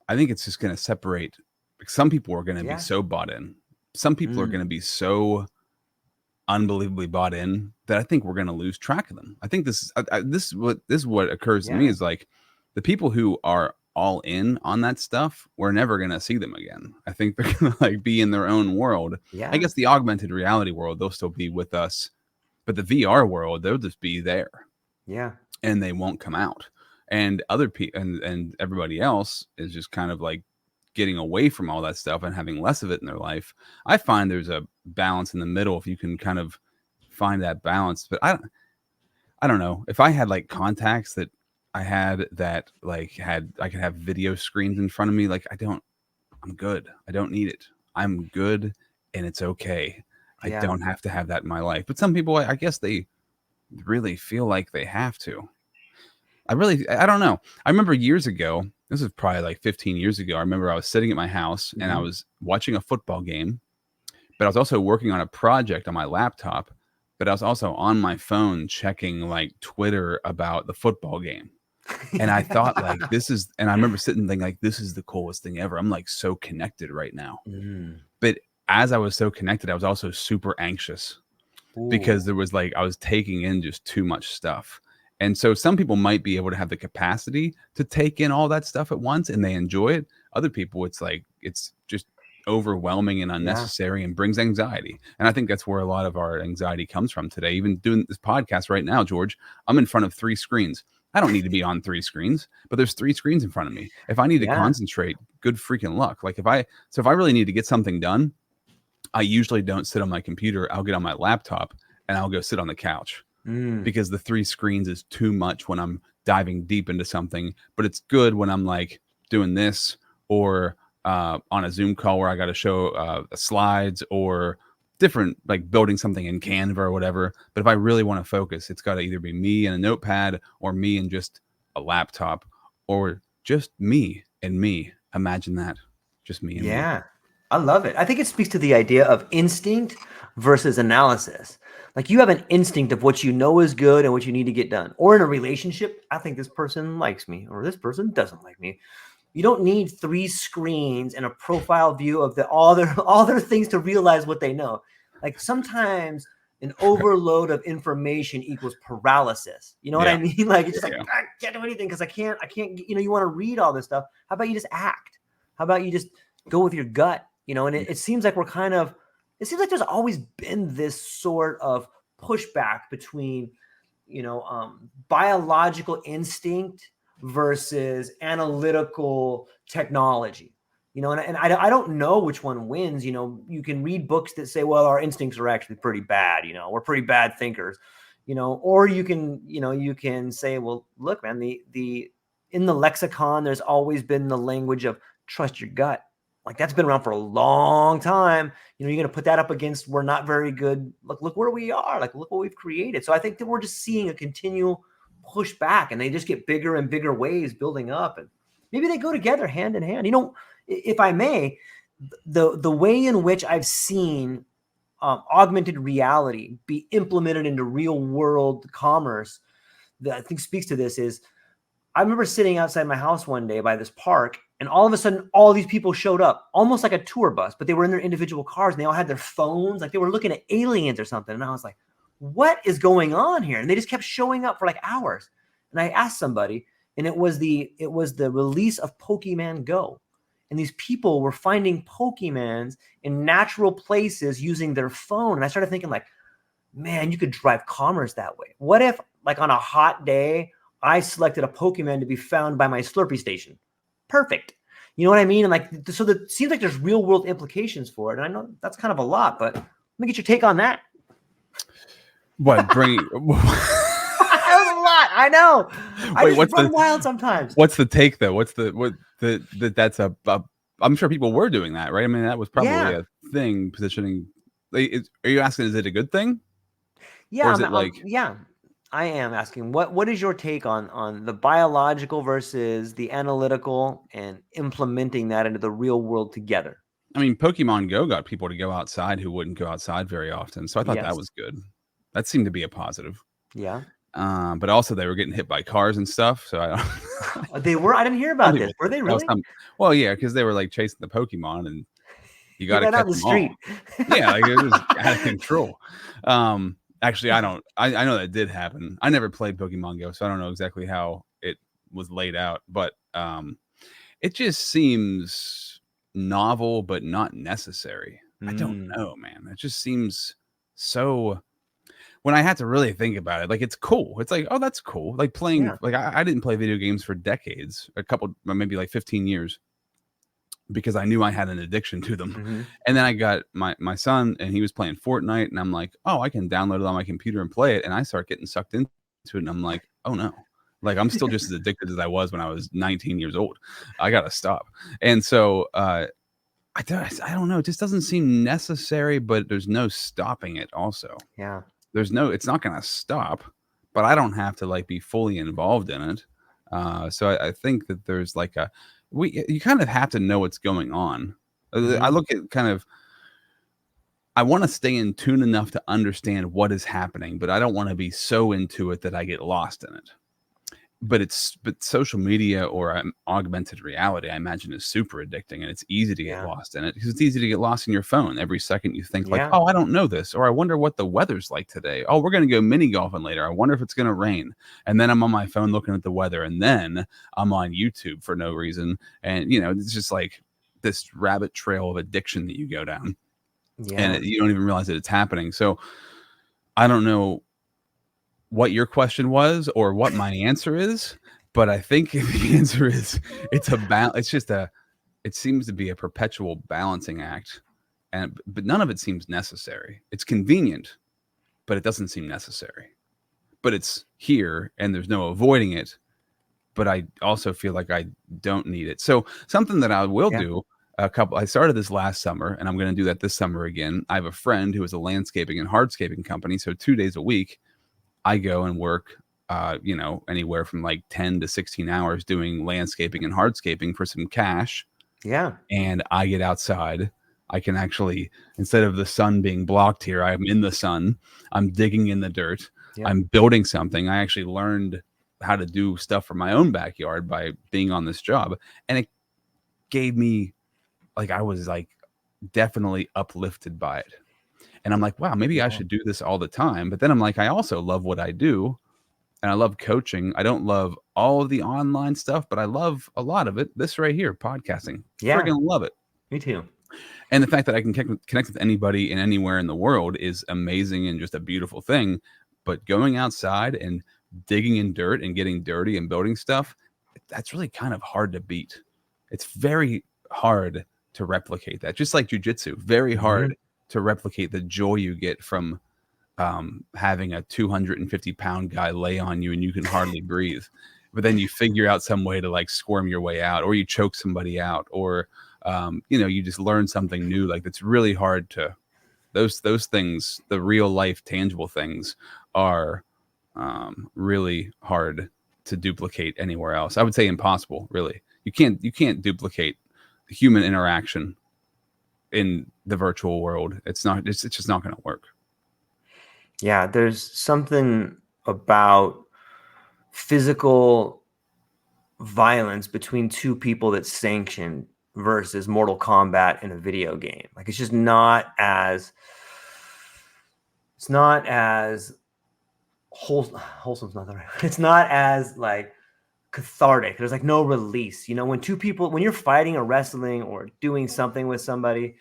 I think it's just going to separate. Like, some people are going to be so bought in. Some people are going to be so unbelievably bought in that I think we're going to lose track of them. I think this is what occurs to me, is, like, the people who are all in on that stuff, we're never going to see them again. I think they're going to, like, be in their own world. Yeah. I guess the augmented reality world, they'll still be with us, but the VR world, they'll just be there. Yeah. And they won't come out. And other people and everybody else is just kind of, like, getting away from all that stuff and having less of it in their life. I find there's a balance in the middle if you can kind of find that balance. But I don't know. If I had, like, contacts that I had that, like, I could have video screens in front of me, like, I'm good. I don't need it. I'm good, and it's okay. I don't have to have that in my life. But some people, I guess they really feel like they have to. I don't know. I remember years ago, this was probably like 15 years ago, I remember I was sitting at my house and I was watching a football game, but I was also working on a project on my laptop, but I was also on my phone checking, like, Twitter about the football game. And I thought, like, and I remember sitting thinking, like, this is the coolest thing ever. I'm, like, so connected right now. But as I was so connected, I was also super anxious because there was, like, I was taking in just too much stuff. And so some people might be able to have the capacity to take in all that stuff at once and they enjoy it. Other people, it's like, it's just overwhelming and unnecessary and brings anxiety. And I think that's where a lot of our anxiety comes from today. Even doing this podcast right now, George, I'm in front of 3 screens. I don't need to be on 3 screens, but there's 3 screens in front of me. If I need to concentrate, good freaking luck. Like, if I really need to get something done, I usually don't sit on my computer. I'll get on my laptop and I'll go sit on the couch because the 3 screens is too much when I'm diving deep into something. But it's good when I'm like doing this or on a Zoom call where I got to show slides or different, like building something in Canva or whatever. But if I really want to focus, it's got to either be me and a notepad or me and just a laptop or just me and me. Imagine that. Just me and me. Yeah, I love it. I think it speaks to the idea of instinct versus analysis. Like you have an instinct of what you know is good and what you need to get done. Or in a relationship, I think this person likes me or this person doesn't like me. You don't need 3 screens and a profile view of all their things to realize what they know. Like sometimes an overload of information equals paralysis. You know what I mean? Like it's just like I can't do anything because I can't, you want to read all this stuff. How about you just act? How about you just go with your gut? And it seems like it seems like there's always been this sort of pushback between, biological instinct versus analytical technology, and I don't know which one wins. You can read books that say, well, our instincts are actually pretty bad. We're pretty bad thinkers, or you can say, well, look, man, in the lexicon, there's always been the language of trust your gut. Like that's been around for a long time. You're going to put that up against we're not very good. Look where we are. Like, look what we've created. So I think that we're just seeing a continual pushback and they just get bigger and bigger waves building up. And maybe they go together hand in hand. If I may, the way in which I've seen augmented reality be implemented into real world commerce that I think speaks to this is I remember sitting outside my house one day by this park, and all of a sudden, all these people showed up, almost like a tour bus, but they were in their individual cars, and they all had their phones, like they were looking at aliens or something. And I was like, what is going on here? And they just kept showing up for like hours. And I asked somebody, and it was the release of Pokemon Go. And these people were finding Pokemons in natural places using their phone. And I started thinking like, man, you could drive commerce that way. What if like on a hot day, I selected a Pokemon to be found by my Slurpee station? Perfect. You know what I mean? And like, so it seems like there's real world implications for it. And I know that's kind of a lot, but let me get your take on that. What bring? That was a lot. I know. Wait, I just run wild sometimes. What's the take though? That's I'm sure people were doing that, right? I mean, that was probably a thing. Positioning. Are you asking? Is it a good thing? Yeah. Or is it like? Yeah. I am asking what is your take on the biological versus the analytical and implementing that into the real world together? I mean, Pokemon Go got people to go outside who wouldn't go outside very often. So I thought that was good. That seemed to be a positive. Yeah. But also they were getting hit by cars and stuff. So they were. I didn't hear about this. Were they really? Well, yeah, because they were like chasing the Pokemon and you got to catch out in the street. Yeah, like it was out of control. Actually, I know that did happen. I never played Pokemon Go, so I don't know exactly how it was laid out, but it just seems novel, but not necessary. I don't know, man. It just seems so. When I had to really think about it, like it's cool. It's like, oh, that's cool. Like playing, like I didn't play video games for decades, maybe like 15 years. Because I knew I had an addiction to them. Mm-hmm. And then I got my son and he was playing Fortnite and I'm like, oh, I can download it on my computer and play it. And I start getting sucked into it. And I'm like, oh no, like I'm still just as addicted as I was when I was 19 years old. I got to stop. And so I don't know. It just doesn't seem necessary, but there's no stopping it also. Yeah. It's not going to stop, but I don't have to like be fully involved in it. So I think that there's like you kind of have to know what's going on. Mm-hmm. I look at I want to stay in tune enough to understand what is happening, but I don't want to be so into it that I get lost in it. But social media or augmented reality, I imagine, is super addicting, and it's easy to get lost in it because it's easy to get lost in your phone. Every second you think like, oh, I don't know this, or I wonder what the weather's like today. Oh, we're going to go mini golfing later. I wonder if it's going to rain. And then I'm on my phone looking at the weather, and then I'm on YouTube for no reason. And, it's just like this rabbit trail of addiction that you go down. Yeah. And you don't even realize that it's happening. So I don't know what your question was or what my answer is, but I think the answer is it seems to be a perpetual balancing act but none of it seems necessary. It's convenient, but it doesn't seem necessary. But it's here, and there's no avoiding it. But I also feel like I don't need it. So something that I will Yeah. do, I started this last summer, and I'm going to do that this summer again. I have a friend who has a landscaping and hardscaping company. So 2 days a week, I go and work, anywhere from like 10 to 16 hours doing landscaping and hardscaping for some cash. Yeah. And I get outside. I can actually, instead of the sun being blocked here, I'm in the sun. I'm digging in the dirt. Yep. I'm building something. I actually learned how to do stuff for my own backyard by being on this job. And it gave me, like, I was like definitely uplifted by it. And I'm like, wow, maybe I Yeah. should do this all the time. But then I'm like, I also love what I do. And I love coaching. I don't love all of the online stuff, but I love a lot of it. This right here, podcasting. Yeah. Friggin' love it. Me too. And the fact that I can connect with anybody and anywhere in the world is amazing and just a beautiful thing. But going outside and digging in dirt and getting dirty and building stuff, that's really kind of hard to beat. It's very hard to replicate that. Just like jujitsu, very Mhm. hard to replicate the joy you get from having a 250-pound guy lay on you and you can hardly breathe. But then you figure out some way to like squirm your way out, or you choke somebody out, or you just learn something new. Like, it's really hard to those things. The real life tangible things are really hard to duplicate anywhere else. I would say impossible. Really, you can't duplicate human interaction in the virtual world. It's just not going to work. Yeah, there's something about physical violence between two people that's sanctioned versus Mortal Kombat in a video game. Like, it's just not as wholesome's not the right. It's not as like cathartic. There's like no release. When two people, when you're fighting or wrestling or doing something with somebody,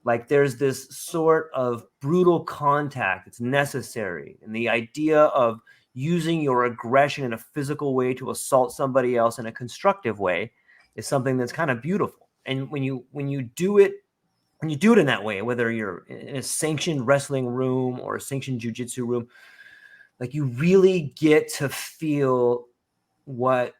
like there's this sort of brutal contact that's necessary. And the idea of using your aggression in a physical way to assault somebody else in a constructive way is something that's kind of beautiful. And when you do it in that way, whether you're in a sanctioned wrestling room or a sanctioned jiu-jitsu room, like you really get to feel what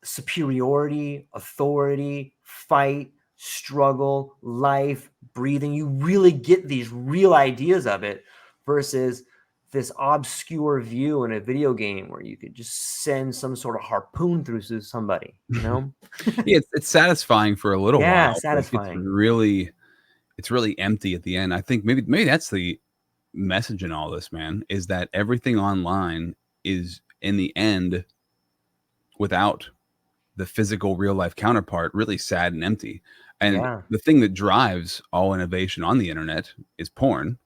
superiority, authority, fight, struggle, life, breathing. You really get these real ideas of it versus this obscure view in a video game where you could just send some sort of harpoon through somebody, Yeah, it's satisfying for a little Yeah, while. Like, satisfying. it's really empty at the end. I think maybe that's the message in all this, man, is that everything online is in the end, without the physical real life counterpart, really sad and empty. And Yeah. the thing that drives all innovation on the internet is porn,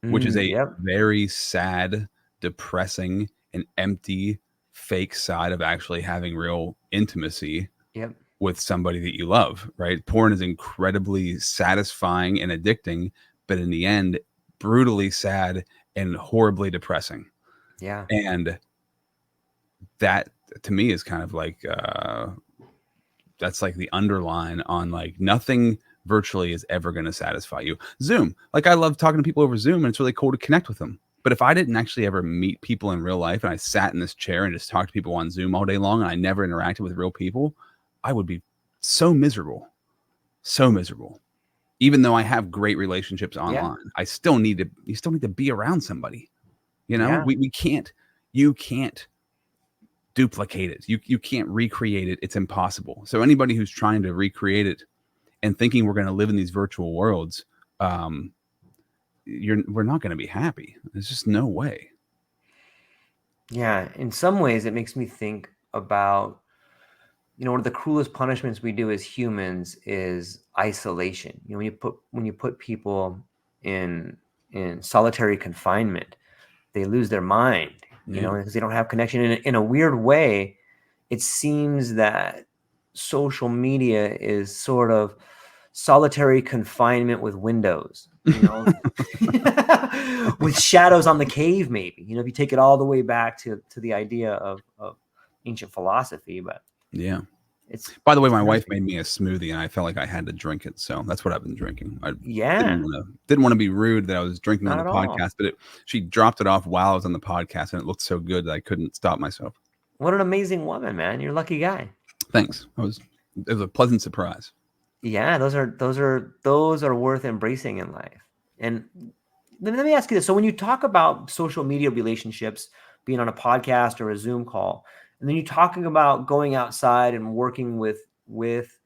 which is a Yep. very sad, depressing, and empty fake side of actually having real intimacy Yep. with somebody that you love, right? Porn is incredibly satisfying and addicting, but in the end, brutally sad and horribly depressing. Yeah. And that, to me, is kind of like that's like the underline on like nothing virtually is ever going to satisfy you. Zoom, like, I love talking to people over Zoom, and it's really cool to connect with them. But if I didn't actually ever meet people in real life, and I sat in this chair and just talked to people on Zoom all day long, and I never interacted with real people, I would be so miserable. So miserable. Even though I have great relationships online, you still need to be around somebody. Yeah. We can't, you can't duplicate it. You can't recreate it. It's impossible. So anybody who's trying to recreate it and thinking we're going to live in these virtual worlds, we're not going to be happy. There's just no way. Yeah. In some ways, it makes me think about, one of the cruelest punishments we do as humans is isolation. When you put people in solitary confinement, they lose their mind, Yeah. because they don't have connection. In a weird way, it seems that social media is sort of solitary confinement with windows, with shadows on the cave, maybe, if you take it all the way back to the idea of ancient philosophy. But Yeah. It's By the way, it's my wife perfect. made me a smoothie, and I felt like I had to drink it, so that's what I've been drinking. I Yeah, didn't wanna be rude that I was drinking on not the at all. podcast, but she dropped it off while I was on the podcast, and it looked so good that I couldn't stop myself. What an amazing woman, man. You're a lucky guy. Thanks. It was a pleasant surprise. Yeah, those are worth embracing in life. And let me ask you this. So when you talk about social media relationships, being on a podcast or a Zoom call, and then you're talking about going outside and working with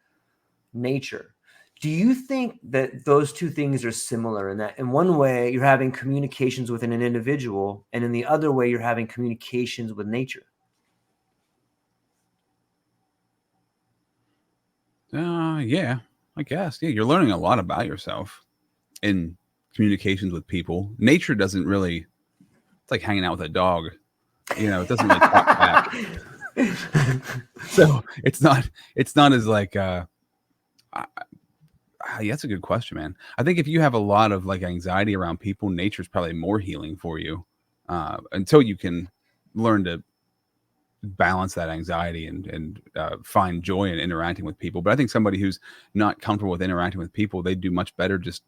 nature, do you think that those two things are similar in that in one way you're having communications within an individual, and in the other way you're having communications with nature? Yeah, I guess. Yeah, you're learning a lot about yourself in communications with people. Nature doesn't really it's like hanging out with a dog. It doesn't really talk back. So, it's not as like, I yeah, that's a good question, man. I think if you have a lot of, like, anxiety around people, nature's probably more healing for you, until you can learn to balance that anxiety and find joy in interacting with people. But I think somebody who's not comfortable with interacting with people, they do much better just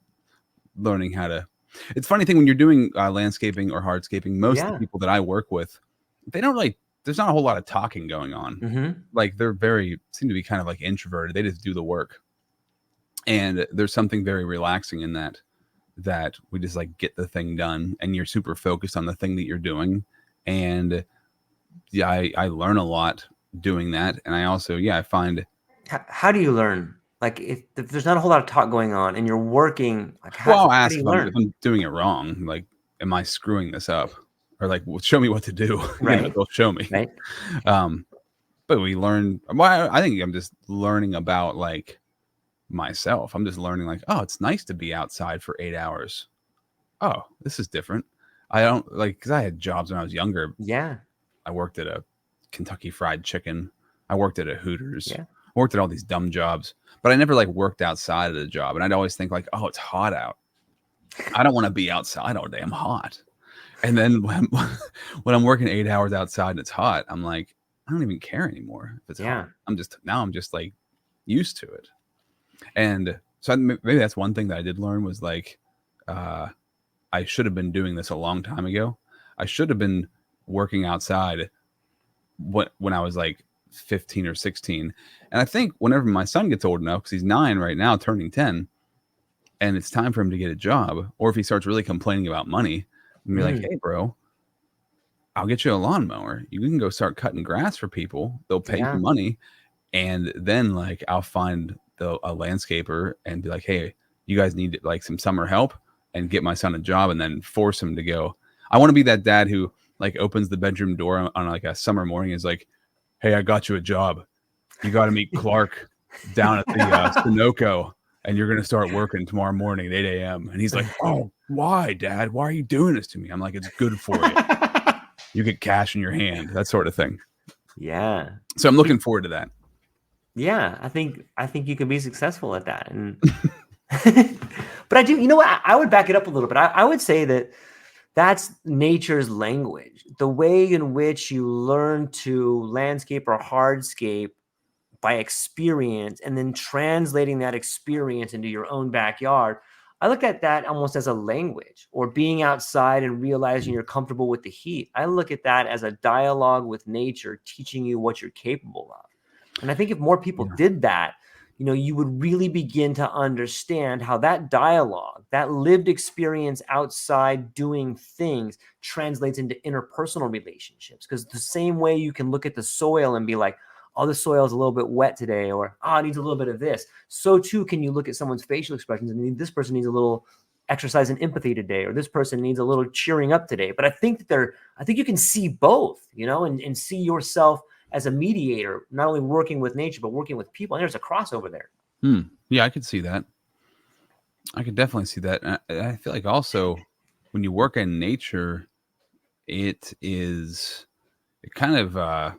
learning how to. It's a funny thing when you're doing landscaping or hardscaping. Most of the Yeah. people that I work with, they don't like. There's not a whole lot of talking going on. Mm-hmm. Like they're very seem to be kind of like introverted. They just do the work, and there's something very relaxing in that. That we just like get the thing done, and you're super focused on the thing that you're doing, and yeah, I learn a lot doing that, and I also I find How do you learn? Like if there's not a whole lot of talk going on and you're working, like how, well, I'll how do ask you if learn? I'm doing it wrong, like, am I screwing this up? Or like, well, show me what to do. Right. They'll show me. Right. Um, but we learn. Well, I think I'm just learning about like myself. I'm just learning like, oh, it's nice to be outside for 8 hours. Oh, this is different. I don't like because I had jobs when I was younger. Yeah. I worked at a Kentucky Fried Chicken. I worked at a Hooters. Yeah. I worked at all these dumb jobs, but I never like worked outside of the job. And I'd always think like, oh, it's hot out. I don't want to be outside all day. I'm hot. And then when I'm working 8 hours outside and it's hot, I'm like, I don't even care anymore if it's hot. Yeah. I'm just like used to it. And so maybe that's one thing that I did learn was like, uh, I should have been doing this a long time ago. I should have been working outside when I was like 15 or 16. And I think whenever my son gets old enough, because he's 9 right now, turning 10, and it's time for him to get a job, or if he starts really complaining about money, and be like, Mm, hey, bro, I'll get you a lawnmower. You can go start cutting grass for people. They'll pay you yeah. money. And then like I'll find a landscaper and be like, hey, you guys need like some summer help and get my son a job and then force him to go. I want to be that dad who like opens the bedroom door on like a summer morning and is like, hey, I got you a job. You got to meet Clark down at the Sunoco and you're going to start working tomorrow morning at 8 a.m. And he's like, oh, why, Dad? Why are you doing this to me? I'm like, it's good for you. You get cash in your hand, that sort of thing. Yeah. So I'm looking forward to that. Yeah. I think you can be successful at that. And but I do, you know what? I would back it up a little bit. I would say that that's nature's language. The way in which you learn to landscape or hardscape by experience and then translating that experience into your own backyard. I look at that almost as a language, or being outside and realizing you're comfortable with the heat. I look at that as a dialogue with nature, teaching you what you're capable of. And I think if more people Yeah. did that, you would really begin to understand how that dialogue, that lived experience outside doing things, translates into interpersonal relationships. Because the same way you can look at the soil and be like, oh, the soil is a little bit wet today, or oh, it needs a little bit of this. So too can you look at someone's facial expressions and this person needs a little exercise and empathy today, or this person needs a little cheering up today. But I think you can see both, and see yourself as a mediator, not only working with nature, but working with people. And there's a crossover there. Yeah, I could see that. I could definitely see that. And I feel like also when you work in nature, it kind of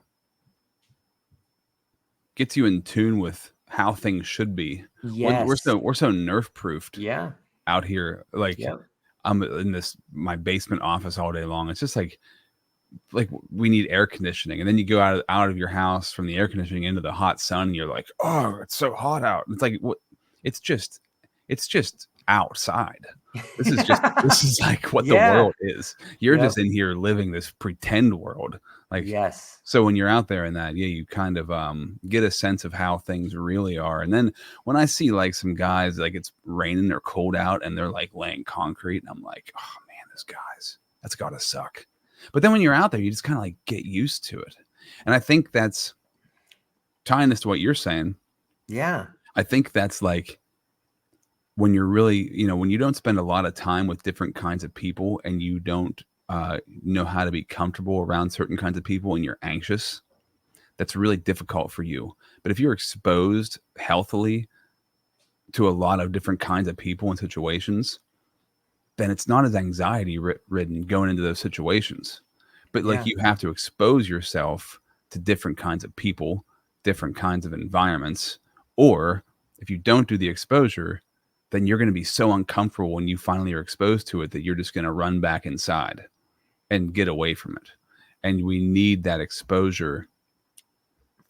gets you in tune with how things should be. Yes. We're so nerf proofed Yeah. out here. Like Yep. I'm in my basement office all day long. It's just like like we need air conditioning, and then you go out of your house from the air conditioning into the hot sun, and you're like, oh, it's so hot out. It's like, what? It's just it's just outside. This is like what the Yeah. world is. You're Yep. just in here living this pretend world. Like, Yes. so when you're out there in that, yeah, you kind of get a sense of how things really are. And then when I see like some guys, like it's raining or cold out and they're like laying concrete, and I'm like, oh man, those guys, that's gotta suck. But then when you're out there, you just kind of like get used to it. And I think that's tying this to what you're saying. Yeah. I think that's like when you're really, when you don't spend a lot of time with different kinds of people, and you don't know how to be comfortable around certain kinds of people, and you're anxious, that's really difficult for you. But if you're exposed healthily to a lot of different kinds of people and situations, then it's not as anxiety ridden going into those situations. But like, Yeah. you have to expose yourself to different kinds of people, different kinds of environments. Or if you don't do the exposure, then you're going to be so uncomfortable when you finally are exposed to it that you're just going to run back inside and get away from it. And we need that exposure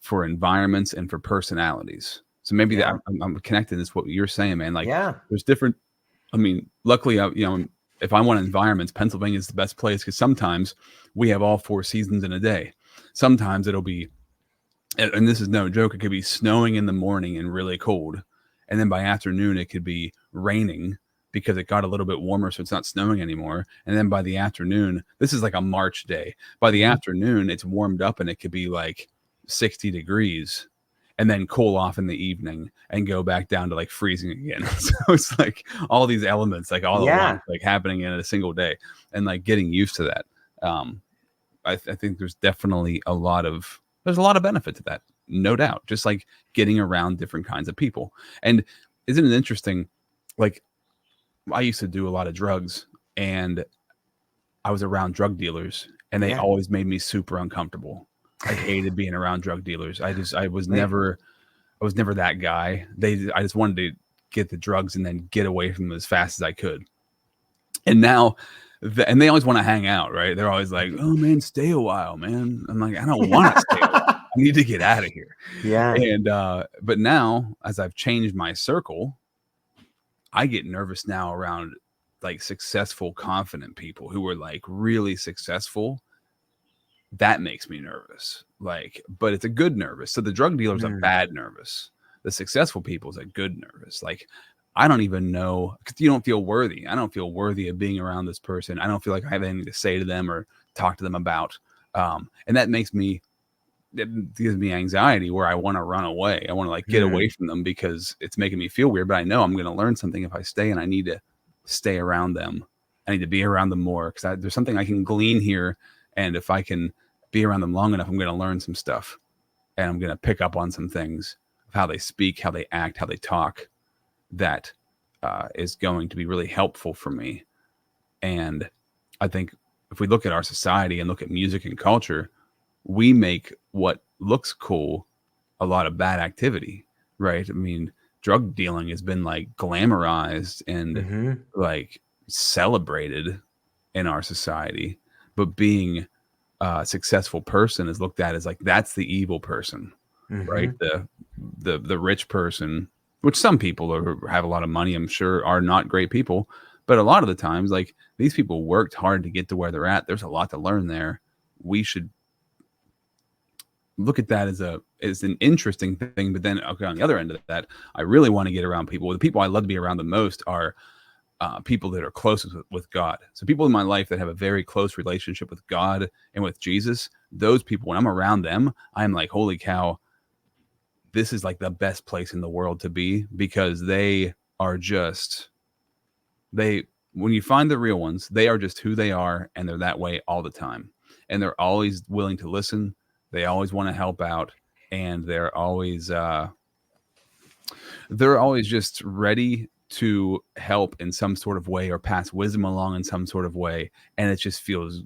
for environments and for personalities. So maybe Yeah. I'm connecting this what you're saying, man. Like, Yeah. there's different. I mean, luckily, if I want environments, Pennsylvania is the best place, because sometimes we have all 4 seasons in a day. Sometimes it'll be, and this is no joke, it could be snowing in the morning and really cold, and then by afternoon it could be raining because it got a little bit warmer, so it's not snowing anymore. And then by the afternoon, this is like a March day. By the afternoon, it's warmed up and it could be like 60 degrees, and then cool off in the evening and go back down to like freezing again. So it's like all these elements, like all at Yeah. once, like happening in a single day, and like getting used to that. I think there's a lot of benefit to that, no doubt. Just like getting around different kinds of people. And isn't it interesting? Like, I used to do a lot of drugs, and I was around drug dealers, and they Yeah. always made me super uncomfortable. I hated being around drug dealers. I was Right. never that guy. I just wanted to get the drugs and then get away from them as fast as I could. And now, and they always want to hang out, right? They're always like, "Oh man, stay a while, man." I'm like, I don't want to stay a while. I need to get out of here. Yeah. And but now, as I've changed my circle, I get nervous now around like successful, confident people who are like really successful. That makes me nervous. Like, but it's a good nervous. So the drug dealer's a bad nervous. The successful people is a good nervous. Like, I don't even know, because you don't feel worthy. I don't feel worthy of being around this person. I don't feel like I have anything to say to them or talk to them about. And that makes me, it gives me anxiety where I want to run away. I want to like get away from them because it's making me feel weird. But I know I'm going to learn something if I stay, and I need to stay around them. I need to be around them more because there's something I can glean here. And if I can be around them long enough, I'm going to learn some stuff, and I'm going to pick up on some things of how they speak, how they act, how they talk. That is going to be really helpful for me. And I think if we look at our society and look at music and culture, we make what looks cool a lot of bad activity, right? I mean, drug dealing has been like glamorized and like celebrated in our society, but being a successful person is looked at as like, that's the evil person, right? The rich person, which some people have a lot of money, I'm sure, are not great people, but a lot of the times, like, these people worked hard to get to where they're at. There's a lot to learn there. We should look at that as an interesting thing. But then, okay, on the other end of that, I really want to get around people. The people I love to be around the most are people that are closest with God. So people in my life that have a very close relationship with God and with Jesus, those people, when I'm around them, I'm like, holy cow, this is like the best place in the world to be, because they are just, when you find the real ones, they are just who they are, and they're that way all the time. And they're always willing to listen. They always want to help out, and they're always just ready to help in some sort of way or pass wisdom along in some sort of way. And it just feels,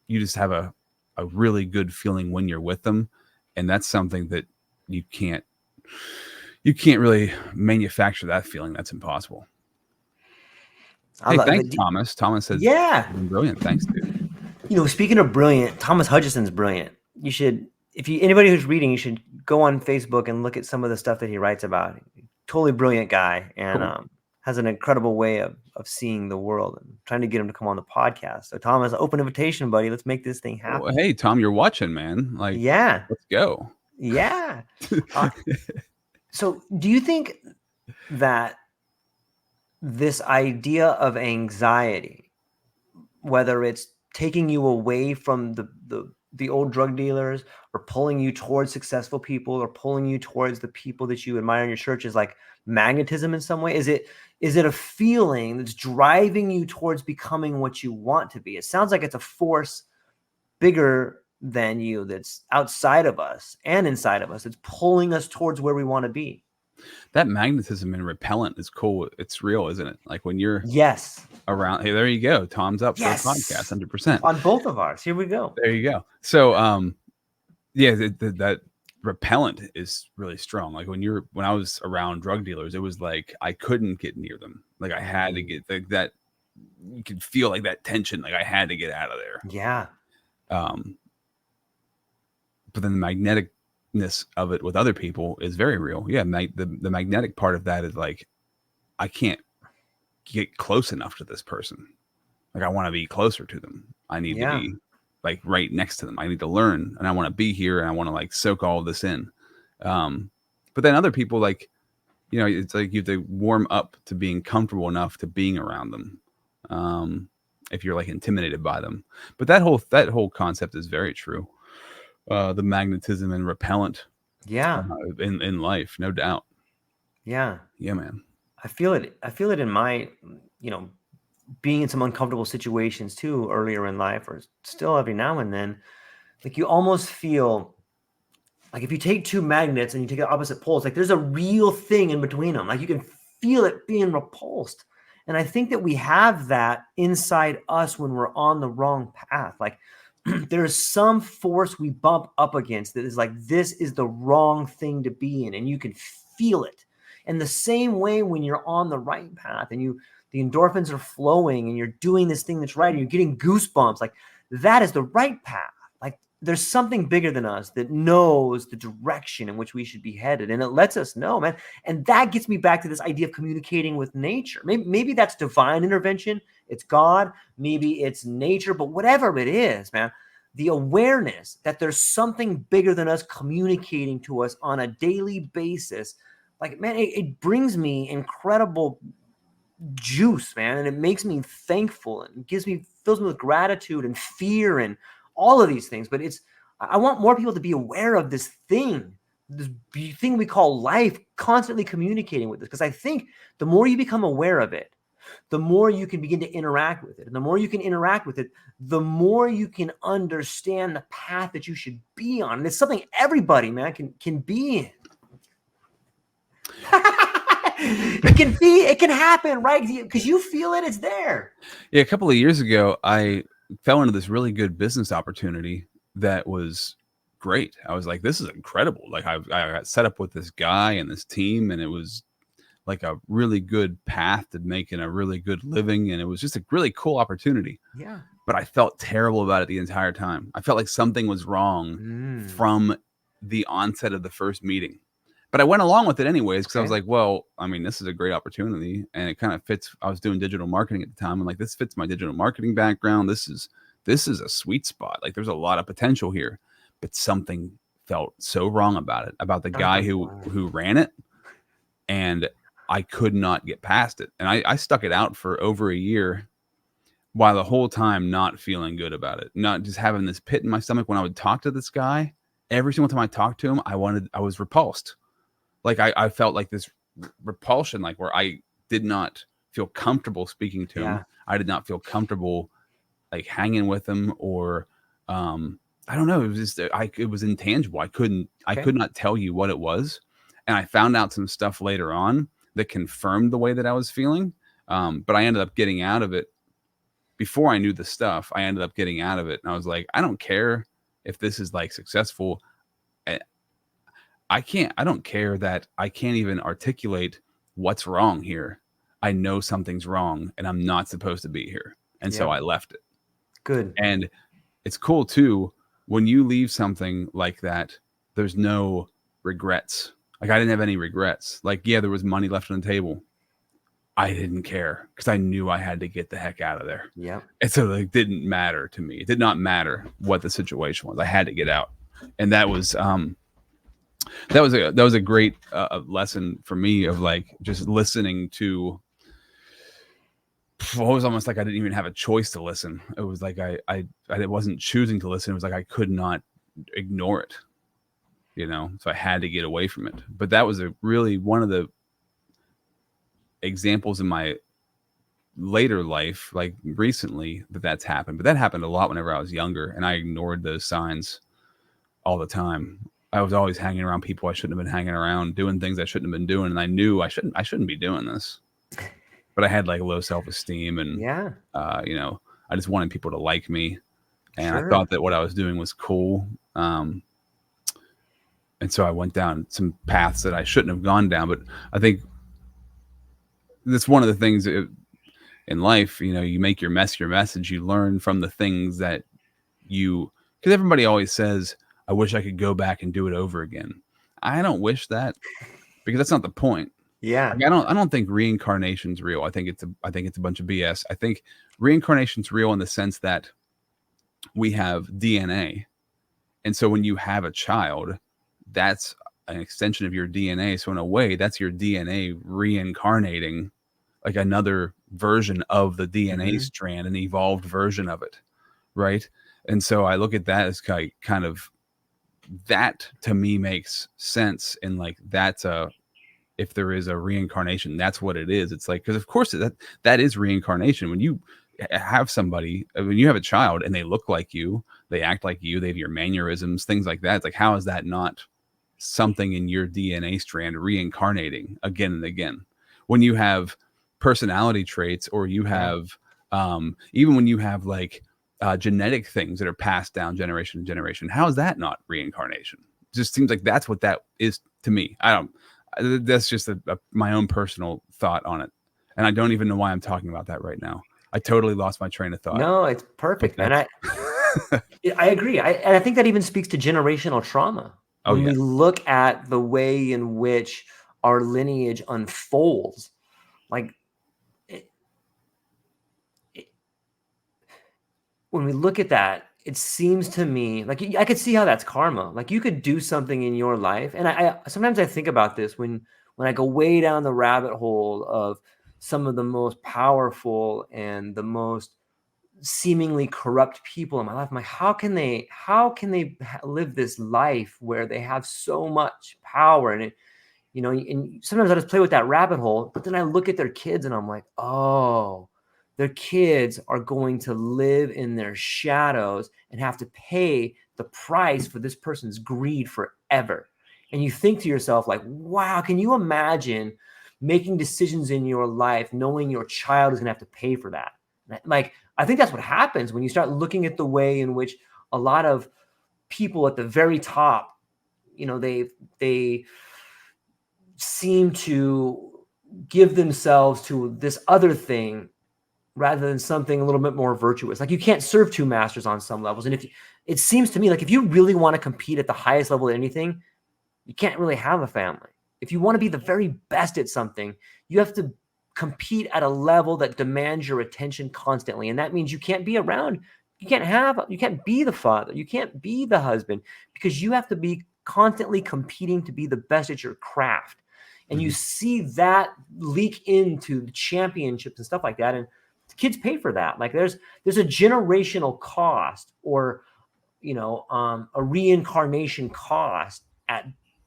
you just have a really good feeling when you're with them. And that's something that you can't really manufacture that feeling. That's impossible. I Hey, love thanks, it. Thomas. Thomas says, Yeah. brilliant. Thanks, dude. Speaking of brilliant, Thomas Hutchison's brilliant. You should, if you anybody who's reading, you should go on Facebook and look at some of the stuff that he writes about. Totally brilliant guy, and Cool. has an incredible way of seeing the world. And trying to get him to come on the podcast. So Thomas, open invitation, buddy. Let's make this thing Well, happen. hey, Tom, you're watching, man. Like, Yeah, let's go. yeah. Uh, so, do you think that this idea of anxiety, whether it's taking you away from the old drug dealers, or pulling you towards successful people, or pulling you towards the people that you admire in your church, is like magnetism in some way? Is it a feeling that's driving you towards becoming what you want to be? It sounds like it's a force bigger than you, that's outside of us and inside of us. It's pulling us towards where we want to be. That magnetism and repellent is cool. It's real, isn't it? Like when you're Yes. around, hey, there you go. Tom's up for a Yes. podcast, 100%. On both of ours. Here we go. There you go. So, yeah, that repellent is really strong. Like when I was around drug dealers, it was like I couldn't get near them. Like I had to get that. You could feel like that tension. Like I had to get out of there. Yeah. But then the magneticness of it with other people is very real. Yeah, the magnetic part of that is like I can't get close enough to this person. Like I want to be closer to them. I need to be like right next to them. I need to learn, and I want to be here, and I want to like soak all of this in. But then other people, like, it's like you have to warm up to being comfortable enough to being around them. If you're like intimidated by them, but that whole concept is very true. The magnetism and repellent, in life, no doubt. Yeah, man. I feel it in my, being in some uncomfortable situations too, earlier in life, or still every now and then. Like you almost feel like if you take two magnets and you take the opposite poles, like there's a real thing in between them. Like you can feel it being repulsed. And I think that we have that inside us when we're on the wrong path. Like there's some force we bump up against that is like, this is the wrong thing to be in, and you can feel it. And the same way when you're on the right path and the endorphins are flowing and you're doing this thing that's right and you're getting goosebumps, like that is the right path. Like there's something bigger than us that knows the direction in which we should be headed, and it lets us know, man. And that gets me back to this idea of communicating with nature. Maybe that's divine intervention. It's God, maybe it's nature, but whatever it is, man, the awareness that there's something bigger than us communicating to us on a daily basis, like, man, it brings me incredible juice, man, and it makes me thankful and fills me with gratitude and fear and all of these things. But I want more people to be aware of this thing we call life, constantly communicating with us, because I think the more you become aware of it, the more you can begin to interact with it. And the more you can interact with it, the more you can understand the path that you should be on. And it's something everybody, man, can be in. It can happen, right? Because you feel it, it's there. Yeah, a couple of years ago, I fell into this really good business opportunity that was great. I was like, this is incredible. Like I got set up with this guy and this team, and it was like a really good path to making a really good living. And it was just a really cool opportunity. Yeah. But I felt terrible about it the entire time. I felt like something was wrong from the onset of the first meeting. But I went along with it anyways, because I was like, well, I mean, this is a great opportunity, and it kind of fits. I was doing digital marketing at the time, and like, this fits my digital marketing background. This is a sweet spot. Like, there's a lot of potential here, but something felt so wrong about it, about the guy who ran it, and I could not get past it. And I stuck it out for over a year, while the whole time not feeling good about it, not just having this pit in my stomach. When I would talk to this guy, every single time I talked to him, I was repulsed. Like I felt like this repulsion, like where I did not feel comfortable speaking to him. I did not feel comfortable like hanging with him, or I don't know. It was just it was intangible. I could not tell you what it was. And I found out some stuff later on that confirmed the way that I was feeling. But I ended up getting out of it before I knew the stuff. I ended up getting out of it, and I was like, I don't care if this is like successful. I don't care that I can't even articulate what's wrong here. I know something's wrong, and I'm not supposed to be here. And so I left it. Good. And it's cool too when you leave something like that. There's no regrets. Like I didn't have any regrets. Like yeah, there was money left on the table. I didn't care because I knew I had to get the heck out of there. Yep. And so it didn't matter to me. It did not matter what the situation was. I had to get out, and that was a great lesson for me of like just listening to. It was almost like I didn't even have a choice to listen. It was like I wasn't choosing to listen. It was like I could not ignore it, so I had to get away from it. But that was really one of the examples in my later life, like recently, that's happened. But that happened a lot whenever I was younger, and I ignored those signs all the time. I was always hanging around people I shouldn't have been hanging around, doing things I shouldn't have been doing, and I knew I shouldn't be doing this. But I had like low self-esteem, and Yeah. I just wanted people to like me, and I Sure. thought that what I was doing was cool. And so I went down some paths that I shouldn't have gone down. But I think that's one of the things in life. You make your mess your message. You learn from the things that because everybody always says, I wish I could go back and do it over again. I don't wish that, because that's not the point. Yeah. Like, I don't think reincarnation's real. I think it's a bunch of BS. I think reincarnation's real in the sense that we have DNA. And so when you have a child, that's an extension of your DNA. So in a way, that's your DNA reincarnating, like another version of the DNA strand, an evolved version of it. Right. And so I look at that as kind of, that to me makes sense. And like, that's if there is a reincarnation, that's what it is. It's like, because of course that is reincarnation. When you have somebody, when you have a child and they look like you, they act like you, they have your mannerisms, things like that. It's like, how is that not something in your DNA strand reincarnating again and again? When you have personality traits, or you have, even when you have like genetic things that are passed down generation to generation, how is that not reincarnation? It just seems like that's what that is to me. That's just my own personal thought on it. And I don't even know why I'm talking about that right now. I totally lost my train of thought. No, it's perfect, man. I agree. And I think that even speaks to generational trauma. When we look at the way in which our lineage unfolds, like when we look at that, it seems to me like I could see how that's karma. Like you could do something in your life. And I sometimes I think about this when I go way down the rabbit hole of some of the most powerful and the most seemingly corrupt people in my life. I'm like, how can they live this life where they have so much power? And and sometimes I just play with that rabbit hole, but then I look at their kids and I'm like, oh, their kids are going to live in their shadows and have to pay the price for this person's greed forever. And you think to yourself, like, wow, can you imagine making decisions in your life knowing your child is going to have to pay for that? Like, I think that's what happens when you start looking at the way in which a lot of people at the very top, they seem to give themselves to this other thing rather than something a little bit more virtuous. Like you can't serve two masters on some levels. And it seems to me like if you really want to compete at the highest level of anything, you can't really have a family. If you want to be the very best at something, you have to compete at a level that demands your attention constantly. And that means you can't be around. You can't be the father. You can't be the husband, because you have to be constantly competing to be the best at your craft. And you see that leak into the championships and stuff like that. And kids pay for that. Like there's a generational cost, or a reincarnation cost at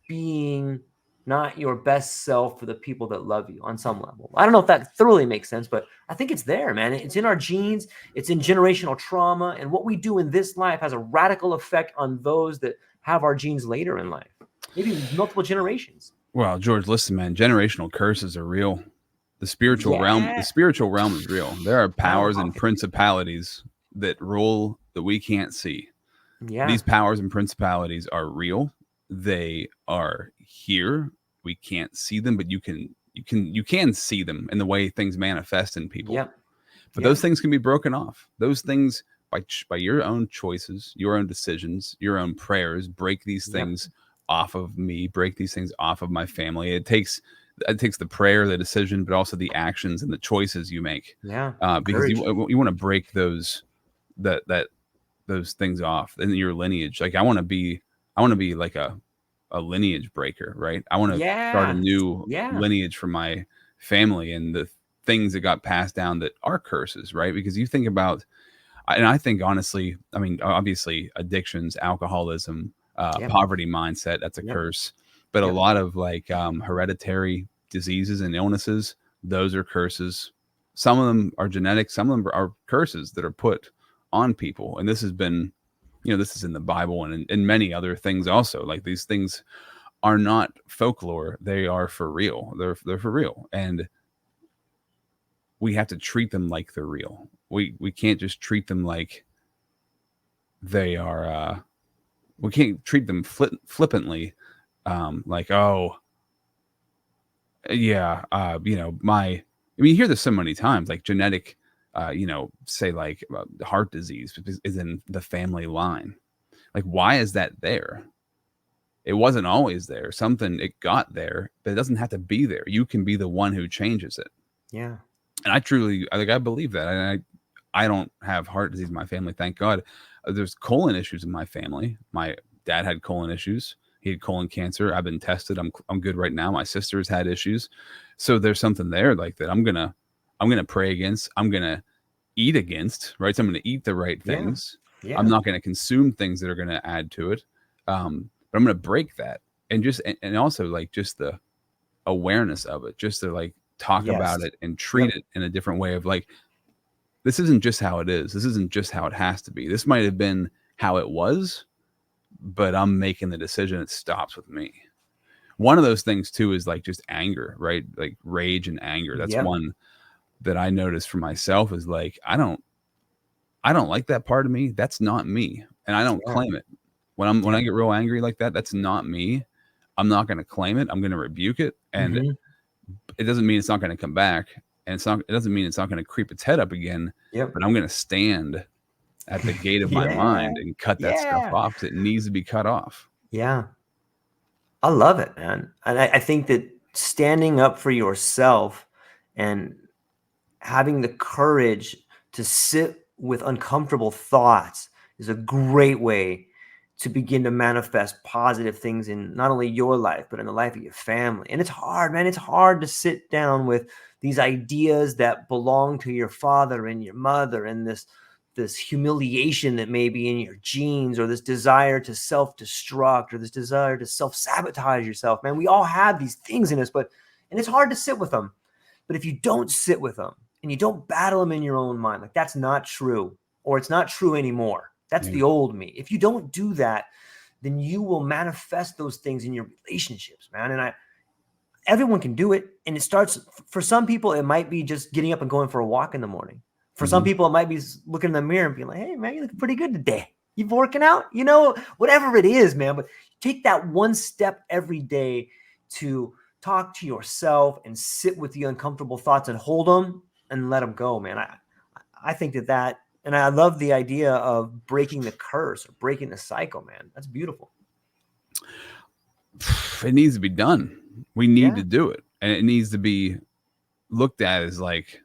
being not your best self for the people that love you on some level. I don't know if that thoroughly makes sense, but I think it's there, man. It's in our genes. It's in generational trauma. And what we do in this life has a radical effect on those that have our genes later in life, maybe multiple generations. Well, George, listen, man, generational curses are real. The spiritual realm is real. There are powers and principalities that rule that we can't see. Yeah. These powers and principalities are real. They are here. We can't see them, but you can see them in the way things manifest in people. Yep. But those things can be broken off. Those things by your own choices, your own decisions, your own prayers, break these Yep. things off of me, break these things off of my family. It takes the prayer, the decision, but also the actions and the choices you make, Yeah. because Courage. you want to break that those things off in your lineage. Like I want to be like a lineage breaker, right? I want to start a Yeah. new Yeah. lineage for my family and the things that got passed down that are curses, right? Because you think about, and I think honestly, I mean, obviously addictions, alcoholism, Yep. poverty mindset, that's a Yep. curse. But a Yep. lot of like hereditary diseases and illnesses, those are curses. Some of them are genetic, some of them are curses that are put on people. And this has been, this is in the Bible and in many other things also. Like these things are not folklore, they are for real. They're for real. And we have to treat them like they're real. We can't just treat them like they are we can't treat them flippantly, like, oh yeah, my, I mean, you hear this so many times, like genetic, say like heart disease is in the family line. Like, why is that there? It wasn't always there. Something, it got there, but it doesn't have to be there. You can be the one who changes it. Yeah. And I believe that. And I don't have heart disease in my family, thank God. There's colon issues in my family. My dad had colon issues. He had colon cancer. I've been tested. I'm good right now. My sister's had issues. So there's something there like that. I'm gonna pray against. I'm gonna eat against. Right. So I'm gonna eat the right Yeah. things. I'm Yeah. not gonna consume things that are gonna add to it. But I'm gonna break that, and also like just the awareness of it, just to like talk about Yes. it and treat Yep. it in a different way of like, this isn't just how it is. This isn't just how it has to be. This might have been how it was, but I'm making the decision. It stops with me. One of those things too is like just anger, right? Like rage and anger. That's Yep. one that I noticed for myself is like, I don't like that part of me. That's not me. And I don't Yeah. claim it. When I Yeah. get real angry like that, that's not me. I'm not going to claim it. I'm going to rebuke it. And Mm-hmm. it doesn't mean it's not going to come back. And it doesn't mean it's not going to creep its head up again, Yep. but I'm going to stand at the gate of my Yeah. mind and cut that stuff Yeah. off because it needs to be cut off. Yeah. I love it, man. And I think that standing up for yourself and having the courage to sit with uncomfortable thoughts is a great way to begin to manifest positive things in not only your life, but in the life of your family. And it's hard, man. It's hard to sit down with these ideas that belong to your father and your mother and this humiliation that may be in your genes, or this desire to self-destruct, or this desire to self-sabotage yourself. Man, we all have these things in us, and it's hard to sit with them. But if you don't sit with them and you don't battle them in your own mind, like that's not true, or it's not true anymore. That's Yeah. the old me. If you don't do that, then you will manifest those things in your relationships, man. And everyone can do it. And it starts, for some people, it might be just getting up and going for a walk in the morning. For some Mm-hmm. people, it might be looking in the mirror and being like, hey, man, you look pretty good today. You working out? Whatever it is, man. But take that one step every day to talk to yourself and sit with the uncomfortable thoughts and hold them and let them go, man. I think that, and I love the idea of breaking the curse or breaking the cycle, man. That's beautiful. It needs to be done. We need Yeah. to do it. And it needs to be looked at as like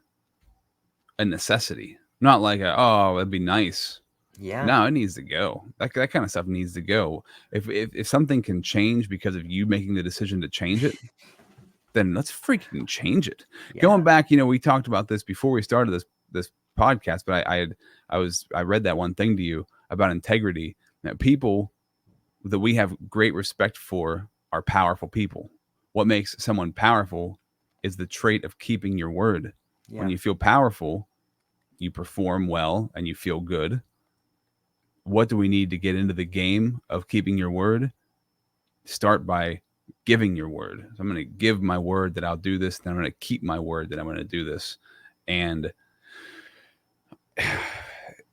a necessity, not like oh, that'd be nice. Yeah. No, it needs to go. That kind of stuff needs to go. If something can change because of you making the decision to change it, then let's freaking change it. Yeah. Going back, we talked about this before we started this podcast, but I read that one thing to you about integrity. That people that we have great respect for are powerful people. What makes someone powerful is the trait of keeping your word. When Yeah. you feel powerful, you perform well and you feel good. What do we need to get into the game of keeping your word? Start by giving your word. So I'm going to give my word that I'll do this, then I'm going to keep my word that I'm going to do this. And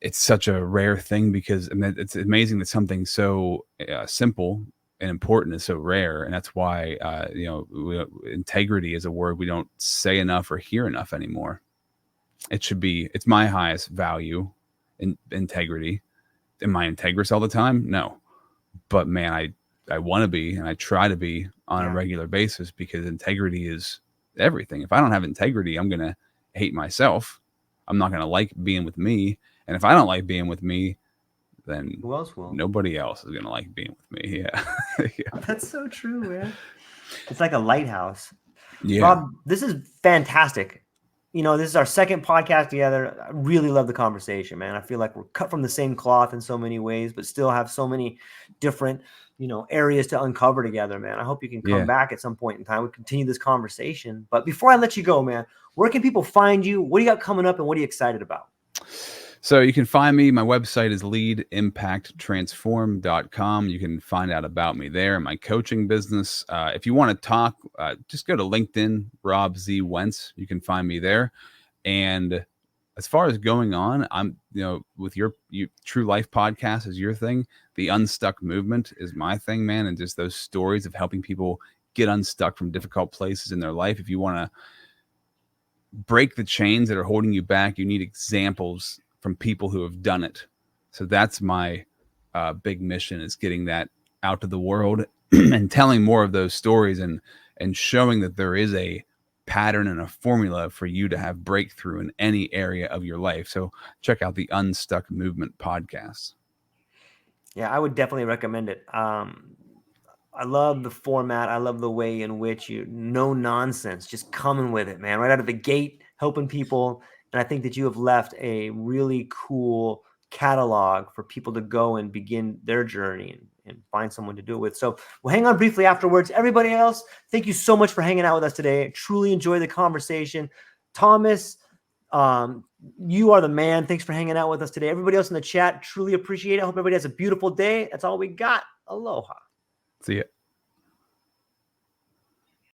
it's such a rare thing because it's amazing that something so simple and important is so rare. And that's why, integrity is a word we don't say enough or hear enough anymore. It's my highest value. integrity. Am I integrous all the time? No. But man, I want to be, and I try to be on a regular basis, because integrity is everything. If I don't have integrity, I'm going to hate myself. I'm not going to like being with me. And if I don't like being with me, then Who else will? nobody else is going to like being with me. Yeah. Yeah. That's so true, man. It's like a lighthouse. Yeah. Rob, this is fantastic. This is our second podcast together. I really love the conversation, man. I feel like we're cut from the same cloth in so many ways, but still have so many different, areas to uncover together, man. I hope you can come back at some point in time. We continue this conversation. But before I let you go, man, where can people find you? What do you got coming up, and what are you excited about? So you can find me. My website is leadimpacttransform.com. You can find out about me there, my coaching business. If you want to talk, just go to LinkedIn, Rob Z Wentz. You can find me there. And as far as going on, I'm, with your TrueLife podcast is your thing. The unstuck movement is my thing, man. And just those stories of helping people get unstuck from difficult places in their life. If you want to break the chains that are holding you back, you need examples from people who have done it. So that's my big mission, is getting that out to the world and telling more of those stories, and showing that there is a pattern and a formula for you to have breakthrough in any area of your life. So check out the Unstuck Movement podcast. Yeah, I would definitely recommend it. I love the format. I love the way in which no nonsense, just coming with it, man, right out of the gate, helping people. And I think that you have left a really cool catalog for people to go and begin their journey and find someone to do it with. So we'll hang on briefly afterwards. Everybody else, thank you so much for hanging out with us today. I truly enjoyed the conversation. Thomas, you are the man. Thanks for hanging out with us today. Everybody else in the chat, truly appreciate it. I hope everybody has a beautiful day. That's all we got. Aloha. See ya.